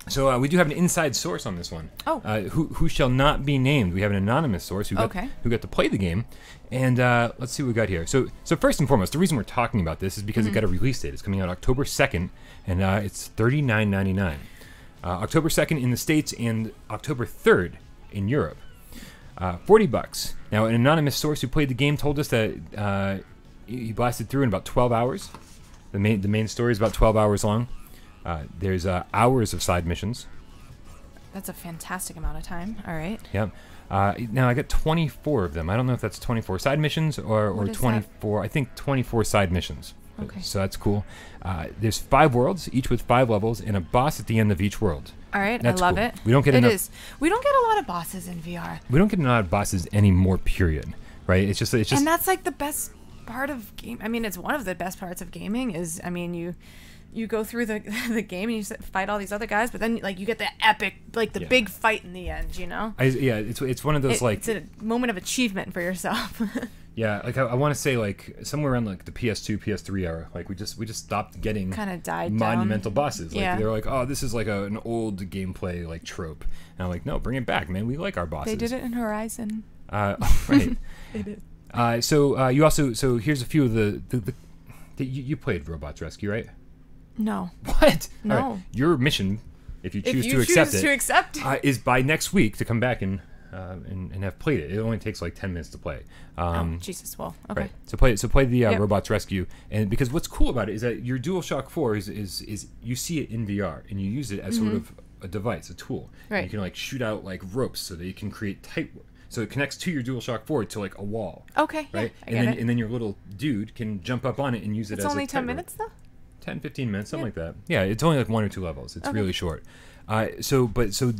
So we do have an inside source on this one. Oh. Who shall not be named. We have an anonymous source who got to play the game, and let's see what we got here. So first and foremost, the reason we're talking about this is because it got a release date. It's coming out October 2nd, and it's $39.99. October 2nd in the States and October 3rd in Europe. $40. Now, an anonymous source who played the game told us that he blasted through in about 12 hours. The main story is about 12 hours long. There's hours of side missions. That's a fantastic amount of time. All right. Yep. Now I got 24 of them. I don't know if that's 24 side missions or What is 24. I think 24 side missions. Okay. So that's cool. There's 5 worlds, each with 5 levels, and a boss at the end of each world. All right. That's I love cool. it. We don't get It enough. is. We don't get a lot of bosses in VR. We don't get a lot of bosses anymore. Period. Right? It's just. And that's like the best part of game. I mean, it's one of the best parts of gaming. Is I mean, you go through the game and you fight all these other guys, but then like you get the epic, like the big fight in the end. You know. It's one of those like. It's a moment of achievement for yourself. Yeah, like I want to say like somewhere around like the PS2, PS3 era, like we just stopped getting Kind of died down. monumental bosses. Like Yeah. they're like, oh, this is like an old gameplay like trope. And I'm like, no, bring it back, man. We like our bosses. They did it in Horizon. Right. They did. You also here's a few of the you played Robots Rescue, right? No. What? No. All right. Your mission, if you choose If to you accept choose it, to accept. is by next week to come back and have played it. It only takes like 10 minutes to play. Oh, Jesus. Well, okay. Right. So play the Robots Rescue, and because what's cool about it is that your DualShock 4 is you see it in VR and you use it as sort of a device, a tool. Right. And you can like shoot out like ropes so that you can create tight. So it connects to your DualShock 4 to like a wall. Okay. Right. Yeah, I get it. And then your little dude can jump up on it and use it It's as only a 10 tightrope. minutes though. 10, 15 minutes, something like that. Yeah, it's only like 1 or 2 levels. It's really short. So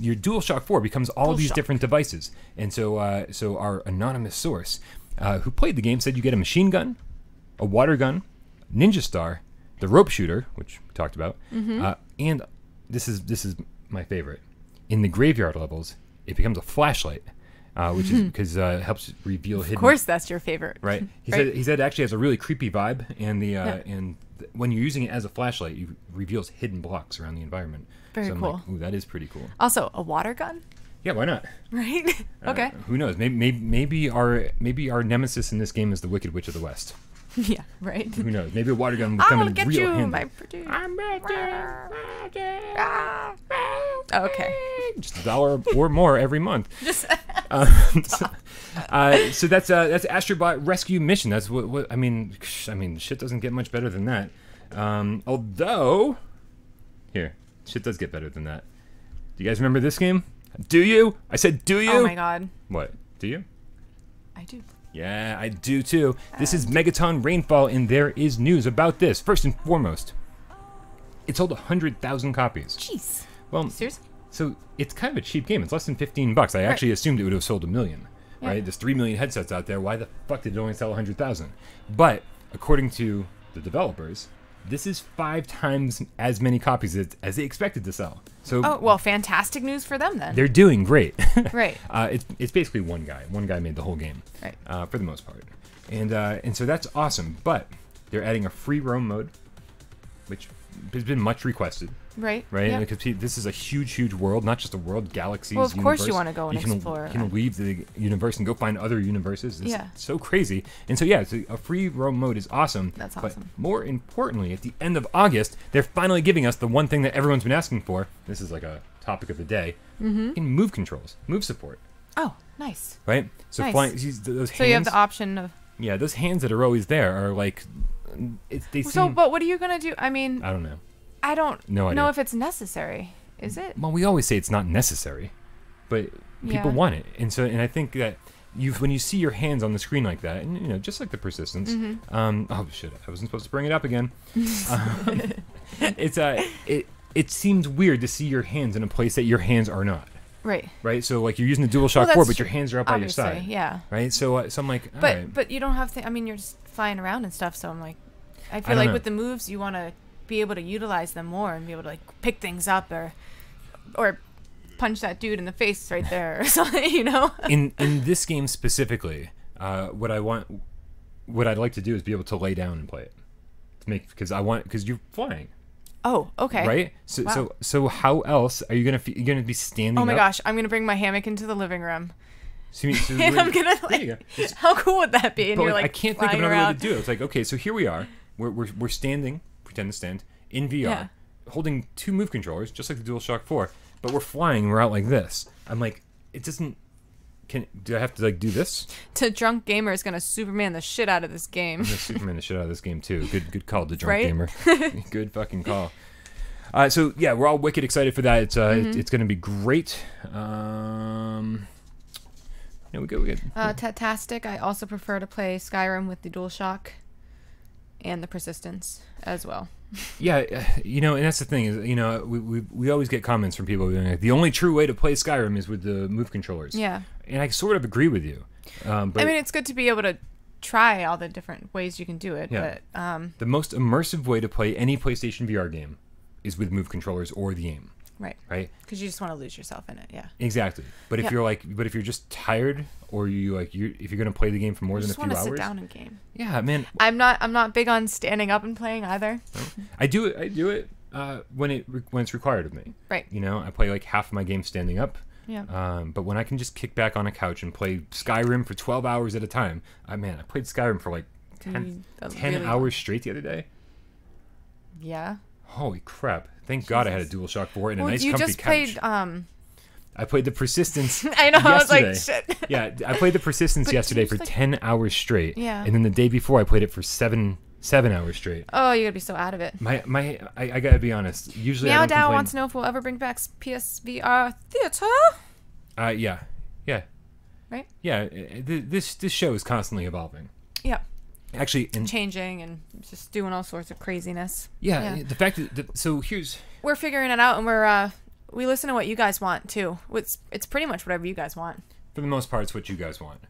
your DualShock 4 becomes all these DualShock. different devices. And so our anonymous source who played the game said you get a machine gun, a water gun, ninja star, the rope shooter, which we talked about, and this is my favorite. In the graveyard levels, it becomes a flashlight, which is because it helps reveal hidden. Of course, that's your favorite. Right. He Right. said it actually has a really creepy vibe, and when you're using it as a flashlight, it reveals hidden blocks around the environment. Very so I'm cool. like, ooh, that is pretty cool. Also, a water gun. Yeah, why not? Right. Okay. Who knows? Maybe our nemesis in this game is the Wicked Witch of the West. Yeah. Right. Who knows? Maybe a water gun will come I'll in get real you, handy. my pretty. I'm Okay. just $1 or more every month. Just. So that's Astrobot Rescue Mission. That's what I mean. Shit doesn't get much better than that. Although, here, shit does get better than that. Do you guys remember this game? Do you? I said, do you? Oh my God. What? Do you? I do. Yeah, I do too. This is Megaton Rainfall, and there is news about this. First and foremost, it sold 100,000 copies. Jeez. Well, Seriously? so it's kind of a cheap game. It's less than $15. I actually assumed it would have sold 1 million. Yeah. Right? There's 3 million headsets out there. Why the fuck did it only sell 100,000? But according to the developers, this is 5 times as many copies as they expected to sell. So Oh, well, fantastic news for them then. they're doing great. Right. It's basically one guy. One guy made the whole game, Right. For the most part, and so that's awesome. But they're adding a free roam mode, which has been much requested. Right. Right, Yep. because this is a huge world, not just a world, galaxies. Well, of course you universe. wanna go and explore You can leave the universe and go find other universes. It's Yeah. so crazy. And so yeah, so a free roam mode is awesome. That's But awesome. more importantly, at the end of August, they're finally giving us the one thing that everyone's been asking for. This is like a topic of the day. In move controls, move support. Oh, nice. Right. So Nice. flying those hands. So you have the option of. Yeah, those hands that are always there are like. They seem. So, but what are you gonna do? I mean, I don't know. I don't No know idea. if it's necessary. Is it? Well, we always say it's not necessary, but people Yeah. want it, and I think that when you see your hands on the screen like that, and just like the persistence. Oh shit! I wasn't supposed to bring it up again. It seems weird to see your hands in a place that your hands are not. Right. Right. So like you're using the DualShock 4, that's but your hands are up by your Obviously, side. yeah. Right. So I'm like, all But right. but you don't have to. I mean, you're just flying around and stuff. So I'm like, I feel don't like know. with the moves, you want to be able to utilize them more and be able to like pick things up or punch that dude in the face right there or something. in this game specifically, what I'd like to do is be able to lay down and play it, because you're flying, Oh, okay. right? So Wow. so how else are you gonna be standing? Oh my up? gosh, I'm gonna bring my hammock into the living room. So And I'm gonna there you like, go. how cool would that be? And But you're like, like I can't think of flying another around. way to do it. It's like, okay, so here we are. We're standing, pretend to stand in VR, Yeah. holding 2 move controllers, just like the DualShock 4, but we're flying. We're out like this. I'm like, it doesn't. Do I have to like do this? To drunk gamer is gonna Superman the shit out of this game. I'm gonna Superman the shit out of this game too. Good call, the drunk Right? gamer. Good fucking call. So yeah, we're all wicked excited for that. It's gonna be great. We go. Tatastic. I also prefer to play Skyrim with the DualShock and the persistence as well. Yeah, and that's the thing is, we always get comments from people being like, the only true way to play Skyrim is with the move controllers. Yeah. And I sort of agree with you. But I mean, it's good to be able to try all the different ways you can do it. Yeah. But the most immersive way to play any PlayStation VR game is with move controllers or the aim, right, right? because you just want to lose yourself in it. Yeah. Exactly. But if Yeah. if you're just tired, or if you're gonna play the game for more I than a just few want to hours, sit down and game. yeah, man, I'm not big on standing up and playing either. I do it when it's required of me. Right. I play like half of my game standing up. Yeah. But when I can just kick back on a couch and play Skyrim for 12 hours at a time, I played Skyrim for like 10 really hours straight the other day. Yeah. Holy crap! Thank God I had a DualShock 4 and a Well, nice you comfy just couch. played. I played the Persistence. I know. I was like, yesterday. shit. Yeah, I played the Persistence But yesterday you for just, 10 hours straight. Yeah. And then the day before I played it for 7 hours straight. Oh, you're gonna be so out of it. I gotta be honest. Usually I Meow don't Dow complain. wants to know if we'll ever bring back PSVR theater. Yeah. Right. Yeah. This show is constantly evolving. Yeah. Actually, and Changing and just doing all sorts of craziness. yeah, the fact that so here's We're figuring it out, and we listen to what you guys want too. It's pretty much whatever you guys want for the most part, it's what you guys want.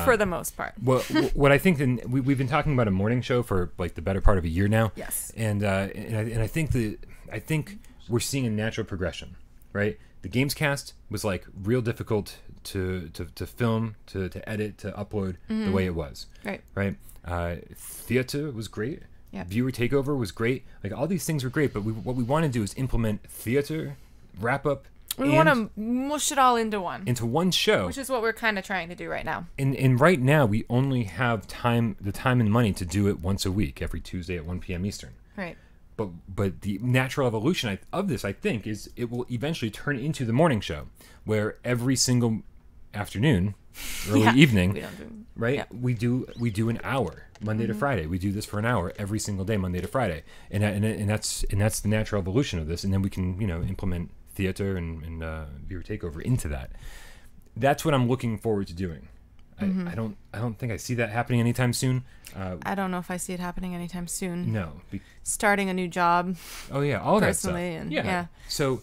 for the most part. Well, what I think, we've been talking about a morning show for like the better part of a year now. Yes. And I think we're seeing a natural progression, right? The Gamescast was like real difficult to film, to edit, to upload the way it was. Right. Right. Theater was great. Yeah. Viewer takeover was great. Like all these things were great, but what we want to do is implement theater, wrap up. We want to mush it all into one show. which is what we're kind of trying to do right now. And right now we only have the time and money to do it once a week, every Tuesday at 1 p.m. Eastern. Right. But the natural evolution of this, I think, is it will eventually turn into the morning show, where every single afternoon, early evening, We don't do. right? Yeah. We do an hour Monday to Friday. We do this for an hour every single day, Monday to Friday, and that's the natural evolution of this. And then we can implement theater and viewer takeover into that. That's what I'm looking forward to doing. I don't think I see that happening anytime soon. I don't know if I see it happening anytime soon. No. Starting a new job. Oh yeah, all that stuff. Personally, and yeah. So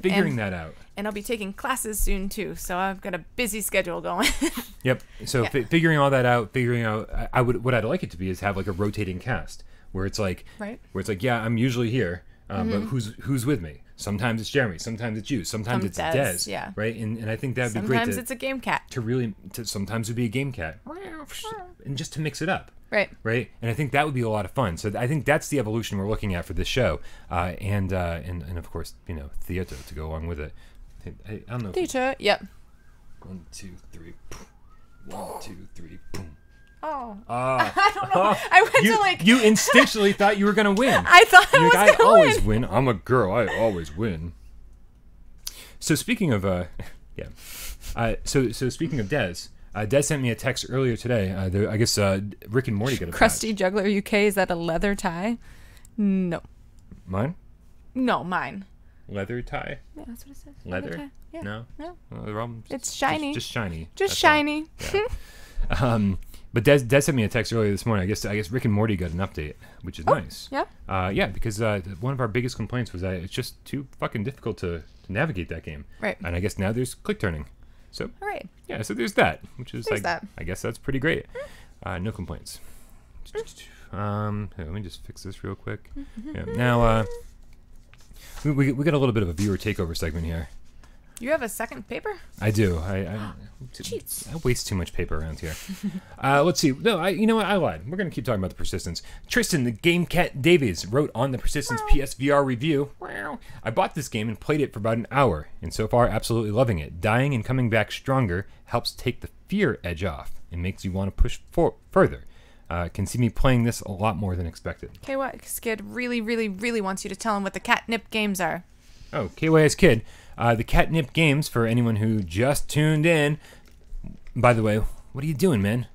figuring that out. And I'll be taking classes soon too, so I've got a busy schedule going. Yep. So figuring all that out, what I'd like it to be is have like a rotating cast where it's like, yeah, I'm usually here, but who's with me? Sometimes it's Jeremy, sometimes it's you, sometimes it's Des, yeah. right? And I think that'd be great. Sometimes it's a game cat. Sometimes it'd be a game cat, and just to mix it up. Right. And I think that would be a lot of fun. So I think that's the evolution we're looking at for this show, and of course, theater to go along with it. I don't know. Theater. Yep. 1, 2, 3. 1, 2, 3. Boom. Oh. I don't know. I went to like. You instinctually thought you were gonna win. I thought I was gonna win. I always win. I'm a girl. I always win. So speaking of so speaking of Des. Des sent me a text earlier today. I guess Rick and Morty got a Krusty patch. Juggler UK, is that a leather tie? No. Mine? No, mine. Leather tie? Yeah, that's what it says. Leather? Tie. Yeah. No? No. They're all it's shiny. Just shiny. Just shiny. Yeah. But Des sent me a text earlier this morning. I guess Rick and Morty got an update, which is nice. Yeah. Yeah, because one of our biggest complaints was that it's just too fucking difficult to navigate that game. Right. And I guess now there's click turning. So all right. Yeah, so there's that, which is that. I guess that's pretty great. No complaints. Here, let me just fix this real quick. Yeah. Now we got a little bit of a viewer takeover segment here. You have a second paper? I do. I waste too much paper around here. Let's see. No, you know what? I lied. We're going to keep talking about the Persistence. Tristan, the Game Cat Davies, wrote on the Persistence PSVR review. I bought this game and played it for about an hour, and so far, absolutely loving it. Dying and coming back stronger helps take the fear edge off and makes you want to push further. Can see me playing this a lot more than expected. KYS Kid really, really, really wants you to tell him what the catnip games are. Oh, KYS Kid. The catnip games, for anyone who just tuned in. By the way, what are you doing, man?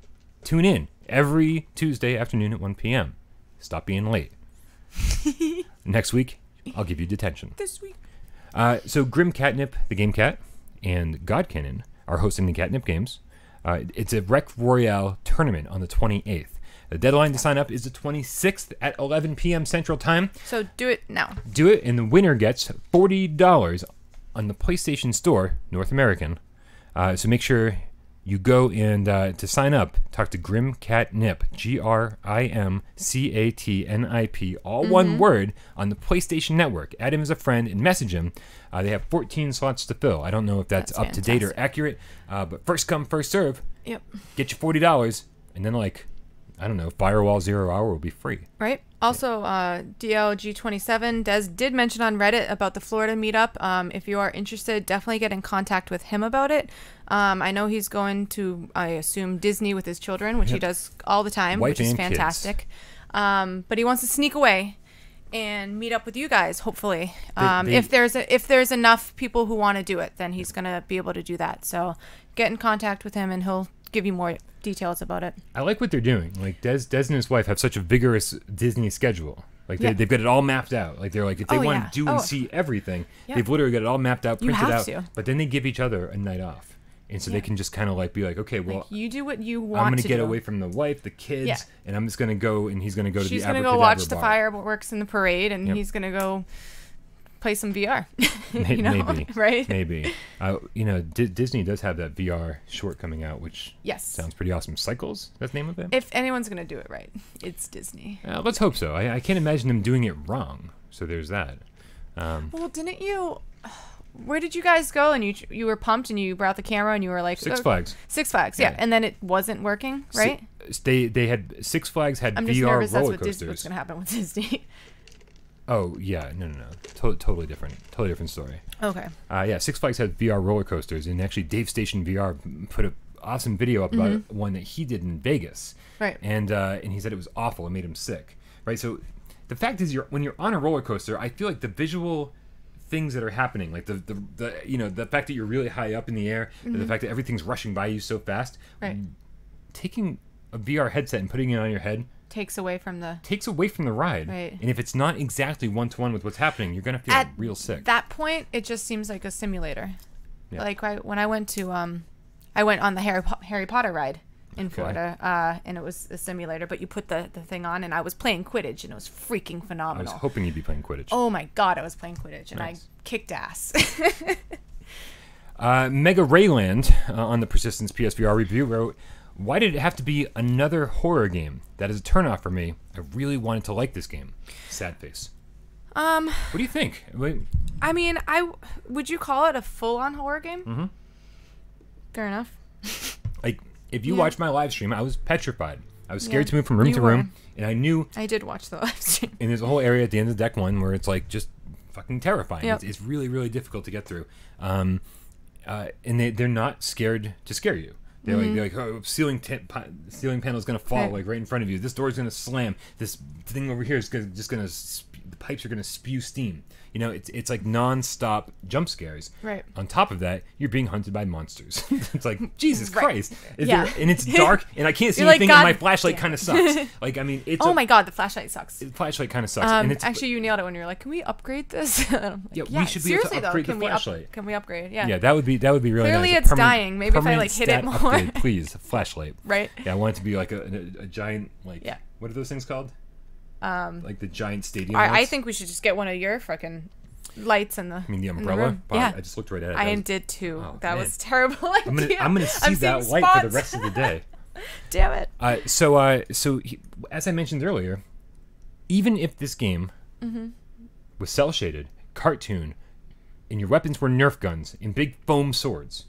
Tune in every Tuesday afternoon at 1 p.m. Stop being late. Next week, I'll give you detention. This week. So Grim Catnip, the Game Cat, and Godcannon are hosting the Catnip Games. It's a Rec Royale tournament on the 28th. The deadline to sign up is the 26th at 11 p.m. Central Time. So do it now. Do it, and the winner gets $40 on the PlayStation Store, North American. So make sure you go and to sign up, talk to Grim Catnip, GRIMCATNIP, all one word, on the PlayStation Network. Add him as a friend and message him. They have 14 slots to fill. I don't know if that's up to date or accurate, but first come, first serve. Yep. Get you $40, and then I don't know, Firewall 0 Hour will be free. Right. Also, DLG27, Des did mention on Reddit about the Florida meetup. If you are interested, definitely get in contact with him about it. I know he's going to, I assume, Disney with his children, which he does all the time, which is fantastic. But he wants to sneak away and meet up with you guys, hopefully. If there's enough people who want to do it, then he's going to be able to do that. So get in contact with him, and he'll give you more details about it. I like what they're doing. Like Des and his wife have such a vigorous Disney schedule. Like they've got it all mapped out. Like they're like, if they want to do and see everything, they've literally got it all mapped out, printed out. But then they give each other a night off, and so they can just kind of be like, okay, well, you do what you want. I'm going to get away from the wife, the kids, and I'm just going to go, and he's going to go to the. She's going to go watch the fireworks in the parade, and he's going to go play some VR. Maybe, right? Maybe. Disney does have that VR short coming out, which sounds pretty awesome. Cycles, that's the name of it? If anyone's going to do it right, it's Disney. Let's hope so. I can't imagine them doing it wrong. So there's that. Well, didn't you... Where did you guys go? And you were pumped, and you brought the camera, and you were like... Six Flags. Six Flags, yeah. And then it wasn't working, right? They had... Six Flags had VR roller coasters. I'm just nervous that's what's going to happen with Disney. Oh, yeah. No. Totally different. Totally different story. Okay. Six Flags had VR roller coasters, and actually Dave Station VR put an awesome video up about one that he did in Vegas. Right. And he said it was awful. It made him sick. Right? So the fact is, when you're on a roller coaster, I feel like the visual things that are happening, like the fact that you're really high up in the air, the fact that everything's rushing by you so fast, taking a VR headset and putting it on your head takes away from the ride. Right. And if it's not exactly one-to-one with what's happening, you're gonna feel real sick. At that point, it just seems like a simulator. Like when I went to I went on the Harry Potter ride in Florida, and it was a simulator, but you put the thing on, and I was playing Quidditch, and it was freaking I phenomenal. was hoping you'd be playing Quidditch. Oh my god, I was playing Quidditch, and Nice. I kicked ass. Mega Rayland on the Persistence PSVR review wrote, "Why did it have to be another horror game? That is a turnoff for me. I really wanted to like this game." Sad face. What do you think? I mean, would you call it a full-on horror game? Mm-hmm. Fair enough. Like, if you watched my live stream, I was petrified. I was scared to move from room to room, and I knew. I did watch the live stream. And there's a whole area at the end of deck 1 where it's like just fucking terrifying. Yep. It's really, really difficult to get through. And they're not scared to scare you. They're like, oh, ceiling panel is gonna fall like right in front of you. This door is gonna slam. This thing over here is just gonna the pipes are gonna spew steam. You know, it's like non-stop jump scares. Right. On top of that, you're being hunted by monsters. It's like, Jesus Right. Christ. Yeah. And it's dark, and I can't see You're like, anything, and my God flashlight damn kind of it. sucks. Like, I mean, it's Oh my god, the flashlight sucks. the flashlight kind of sucks. And it's Actually, you nailed it when you were like, "Can we upgrade this?" And I'm like, Yeah, we should be able to seriously upgrade though, the flashlight. Can we upgrade? Yeah. yeah, that would be really Clearly nice. it's dying. Maybe if I, permanent like, hit it stat more. upgrade, please, a flashlight. Right. Yeah, I want it to be like a giant, like, Yeah. what are those things called? Like the giant stadium I lights? think we should just get one of your fucking lights in the. I mean, the in umbrella? room. Wow, Yeah. I just looked right at it. I That was- did too. Oh, that man. was a terrible idea. I'm gonna see I'm that seeing light for the spots. rest of the day. Damn it. As I mentioned earlier, even if this game was cell shaded, cartoon, and your weapons were Nerf guns and big foam swords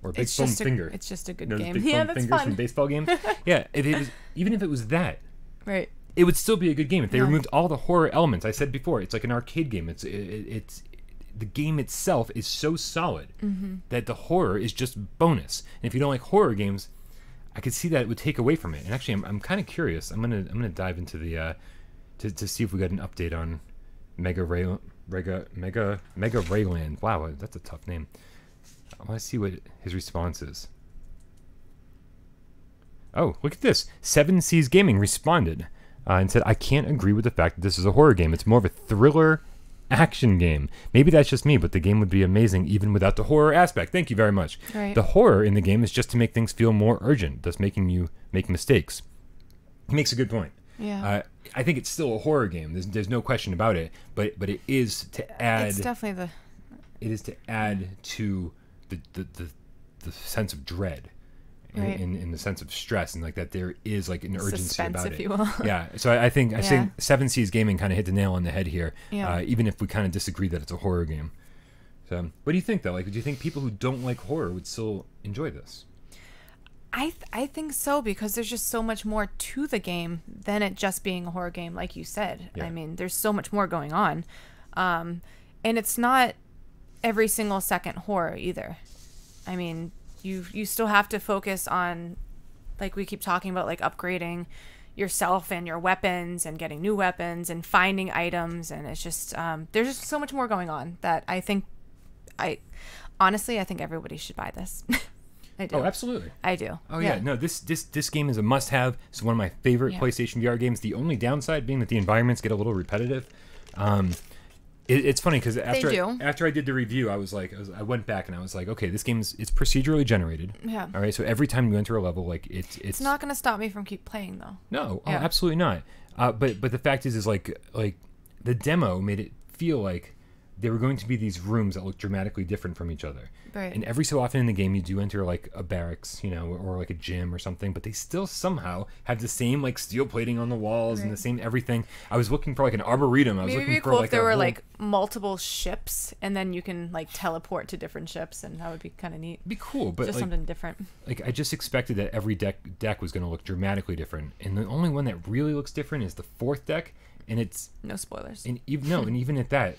or big foam finger, It's just a good those game. big Yeah, foam that's fingers fun. from baseball games. Yeah, even if it was that, Right. it would still be a good game if they Yeah. removed all the horror elements. I said before, it's like an arcade game. It's the game itself is so solid that the horror is just bonus. And if you don't like horror games, I could see that it would take away from it. And actually, I'm kind of curious. I'm gonna dive into the to see if we got an update on Mega Rayland. Wow, that's a tough name. I want to see what his response is. Oh, look at this. 7 Seas Gaming responded and said, "I can't agree with the fact that this is a horror game. It's more of a thriller action game. Maybe that's just me, but the game would be amazing even without the horror aspect." Thank you very much. Right. The horror in the game is just to make things feel more urgent, thus making you make mistakes. He makes a good point. Yeah. I think it's still a horror game. There's no question about it. But it is to add. It's definitely the. It is to add to the sense of dread. Right. In the sense of stress, and like that there is like an urgency Suspense, about if it. you will. Yeah. So I think Yeah. 7 Seas Gaming kind of hit the nail on the head here. Yeah. Even if we kind of disagree that it's a horror game. So what do you think though? Like, do you think people who don't like horror would still enjoy this? I think so, because there's just so much more to the game than it just being a horror game, like you said. Yeah. I mean, there's so much more going on, and it's not every single second horror either. I mean, you still have to focus on, like we keep talking about, like upgrading yourself and your weapons and getting new weapons and finding items, and it's just there's just so much more going on that I think honestly I think everybody should buy this. I do. Oh, absolutely. I do. Oh yeah, no, this game is a must-have. It's one of my favorite Yeah. PlayStation VR games. The only downside being that the environments get a little repetitive. It's funny because after I did the review, I went back and I was like, okay, this game it's procedurally generated. Yeah. All right, so every time you enter a level, like It's not going to stop me from keep playing though. no, oh, Yeah. absolutely not. But the fact is like the demo made it feel like there were going to be these rooms that look dramatically different from each other. Right. And every so often in the game, you do enter like a barracks, or like a gym or something, but they still somehow have the same like steel plating on the walls and the same everything. I was looking for like an arboretum. I was Maybe it'd looking be for cool like if there a were whole- like multiple ships, and then you can like teleport to different ships, and that would be kind of neat. It'd be cool, but Just like, something different. like I just expected that every deck was going to look dramatically different, and the only one that really looks different is the 4th deck, and it's No spoilers. and even at that,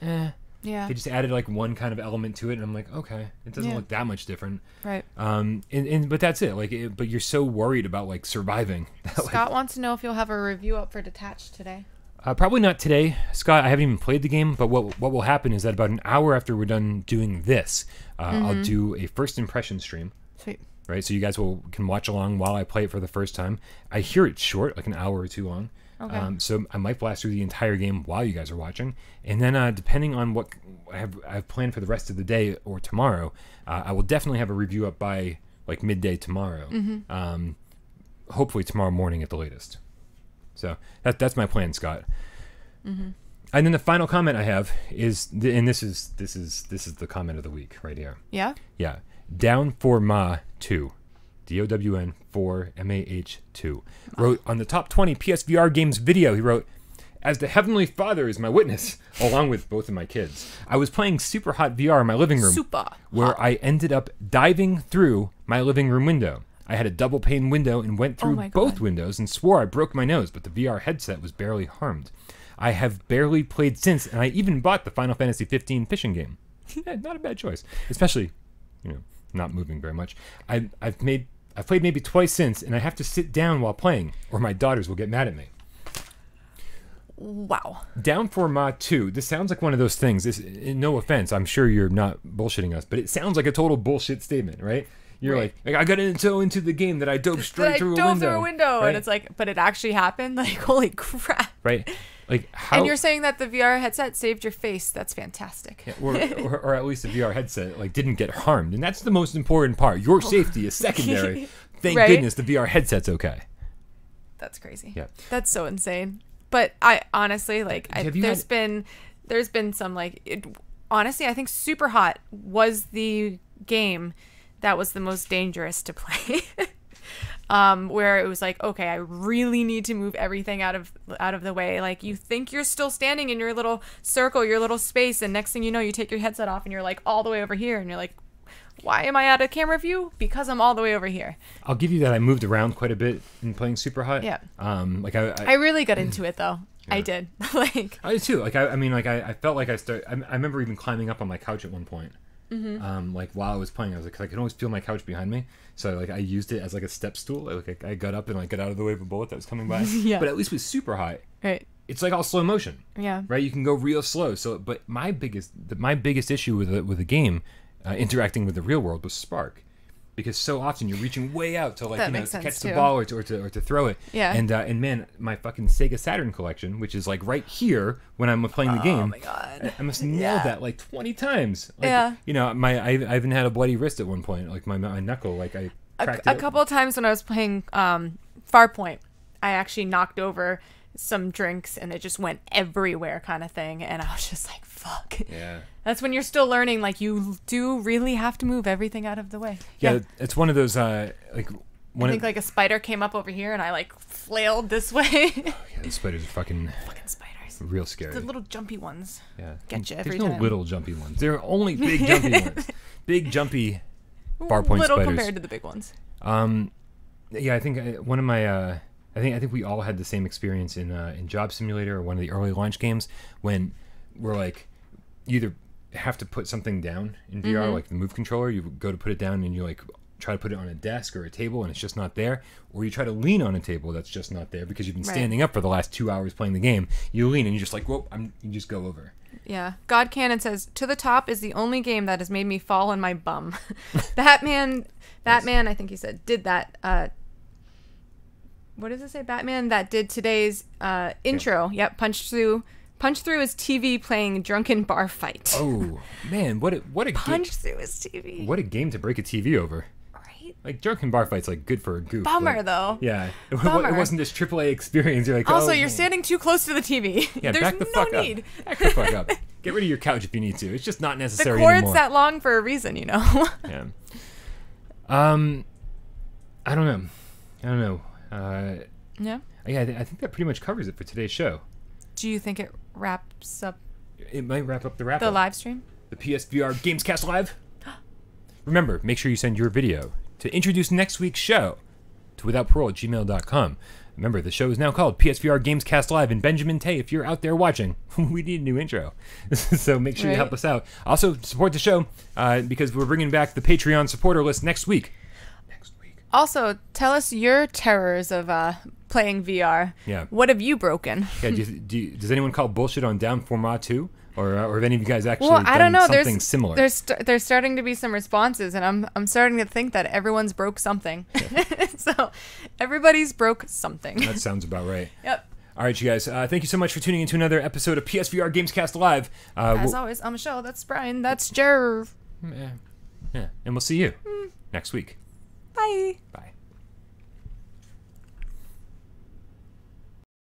Yeah. they just added like one kind of element to it, and I'm like, okay, it doesn't Yeah. look that much different. Right. But that's it. Like, but you're so worried about like surviving. that, like, Scott wants to know if you'll have a review up for Detached today. probably not today, Scott. I haven't even played the game, but what will happen is that about an hour after we're done doing this, I'll do a first impression stream. Sweet. Right, so you guys can watch along while I play it for the first time. I hear it's short, like an hour or two long. Okay. So I might blast through the entire game while you guys are watching, and then depending on I've planned for the rest of the day or tomorrow. I will definitely have a review up by like midday tomorrow. Hopefully tomorrow morning at the latest. So that's my plan, Scott. And then the final comment I have is, and this is the comment of the week right here. Yeah. Yeah. Down for Ma 2. DOWN 4 MAH 2. Wrote on the top 20 PSVR games video, he wrote, "As the Heavenly Father is my witness, along with both of my kids, I was playing Super Hot VR in my living room, where I ended up diving through my living room window. I had a double pane window and went through both windows and swore I broke my nose, but the VR headset was barely harmed. I have barely played since, and I even bought the Final Fantasy 15 fishing game." Not a bad choice, especially, not moving very much. I've played maybe twice since, and I have to sit down while playing, or my daughters will get mad at me. Wow. Down for Ma 2. This sounds like one of those things. No offense, I'm sure you're not bullshitting us, but it sounds like a total bullshit statement, right? You're like, I got so into the game that I dove straight through a window. Right? And it's like, but it actually happened? Like, holy crap. Right. Like how? And you're saying that the VR headset saved your face. That's fantastic. Yeah, or at least the VR headset like didn't get harmed, and that's the most important part. Your safety is secondary. Thank goodness the VR headset's okay. That's crazy. Yeah. That's so insane. But I honestly there's been some honestly, I think Super Hot was the game that was the most dangerous to play. Where it was like, okay, I really need to move everything out of the way. Like, you think you're still standing in your little circle, your little space, and next thing you know, you take your headset off and you're like all the way over here, and you're like, why am I out of camera view? Because I'm all the way over here. I'll give you that. I moved around quite a bit in playing Super Hot. Yeah. I really got into it though. Yeah. I did. I did too. I felt like I remember even climbing up on my couch at one point. While I was playing, I was like, 'cause I could always feel my couch behind me, so I used it as like a step stool. I got up and got out of the way of a bullet that was coming by. Yeah. But at least with Super Hot, right, it's like all slow motion. Yeah. Right, you can go real slow. So, but my biggest issue with the game, interacting with the real world, was Spark. Because so often you're reaching way out to to catch the ball or to throw it. Yeah. And man, my fucking Sega Saturn collection, which is like right here when I'm playing the game. Oh my god. I must have nailed that like 20 times. Yeah. I even had a bloody wrist at one point. Like my knuckle, I cracked it. A couple of times when I was playing Farpoint, I actually knocked over some drinks and it just went everywhere, kind of thing. And I was just like, fuck. Yeah. That's when you're still learning, like, you do really have to move everything out of the way. Yeah, it's one of those, I think a spider came up over here and I, flailed this way. Oh, yeah, the spiders are fucking spiders. Real scary. The little jumpy ones. Yeah. Get you every time. There's no little jumpy ones. There are only big jumpy ones. Big jumpy Farpoint little spiders. Compared to the big ones. Yeah, I think one of my... I think we all had the same experience in Job Simulator or one of the early launch games when we're like, you either have to put something down in VR, like the Move controller, you go to put it down and you try to put it on a desk or a table and it's just not there, or you try to lean on a table that's just not there because you've been standing up for the last 2 hours playing the game. You lean and you're just like, whoa, you just go over. Yeah. God Cannon says, "To the Top is the only game that has made me fall on my bum." Batman, I think he said, did that. What does it say? Batman that did today's intro. Yep, punched through his TV playing drunken bar fight. Oh man, what a punch through his TV. What a game to break a TV over. Right? Like drunken bar fights, good for a goof. Bummer though. Yeah, it wasn't this AAA experience. You're like, also, you're standing too close to the TV. Yeah, There's back the no fuck need. up. Back the fuck up. Get rid of your couch if you need to. It's just not necessary the cord's anymore. that long for a reason, Yeah. I don't know. Yeah. Yeah, I think that pretty much covers it for today's show. Do you think it wraps up? It might wrap up the live stream. The PSVR Gamescast Live. Remember, make sure you send your video to introduce next week's show to withoutparole@gmail.com. Remember, the show is now called PSVR Gamescast Live, and Benjamin Tay, if you're out there watching, we need a new intro. So make sure you help us out. Also, support the show because we're bringing back the Patreon supporter list next week. Also, tell us your terrors of playing VR. Yeah. What have you broken? Yeah. Does anyone call bullshit on Down for Ma 2? Or have any of you guys actually I don't know. Something similar? There's starting to be some responses, and I'm starting to think that everyone's broke something. So everybody's broke something. That sounds about right. Yep. All right, you guys. Thank you so much for tuning into another episode of PSVR Gamescast Live. As always, I'm Michelle. That's Brian. That's Jerv. Yeah. And we'll see you next week. Bye. Bye.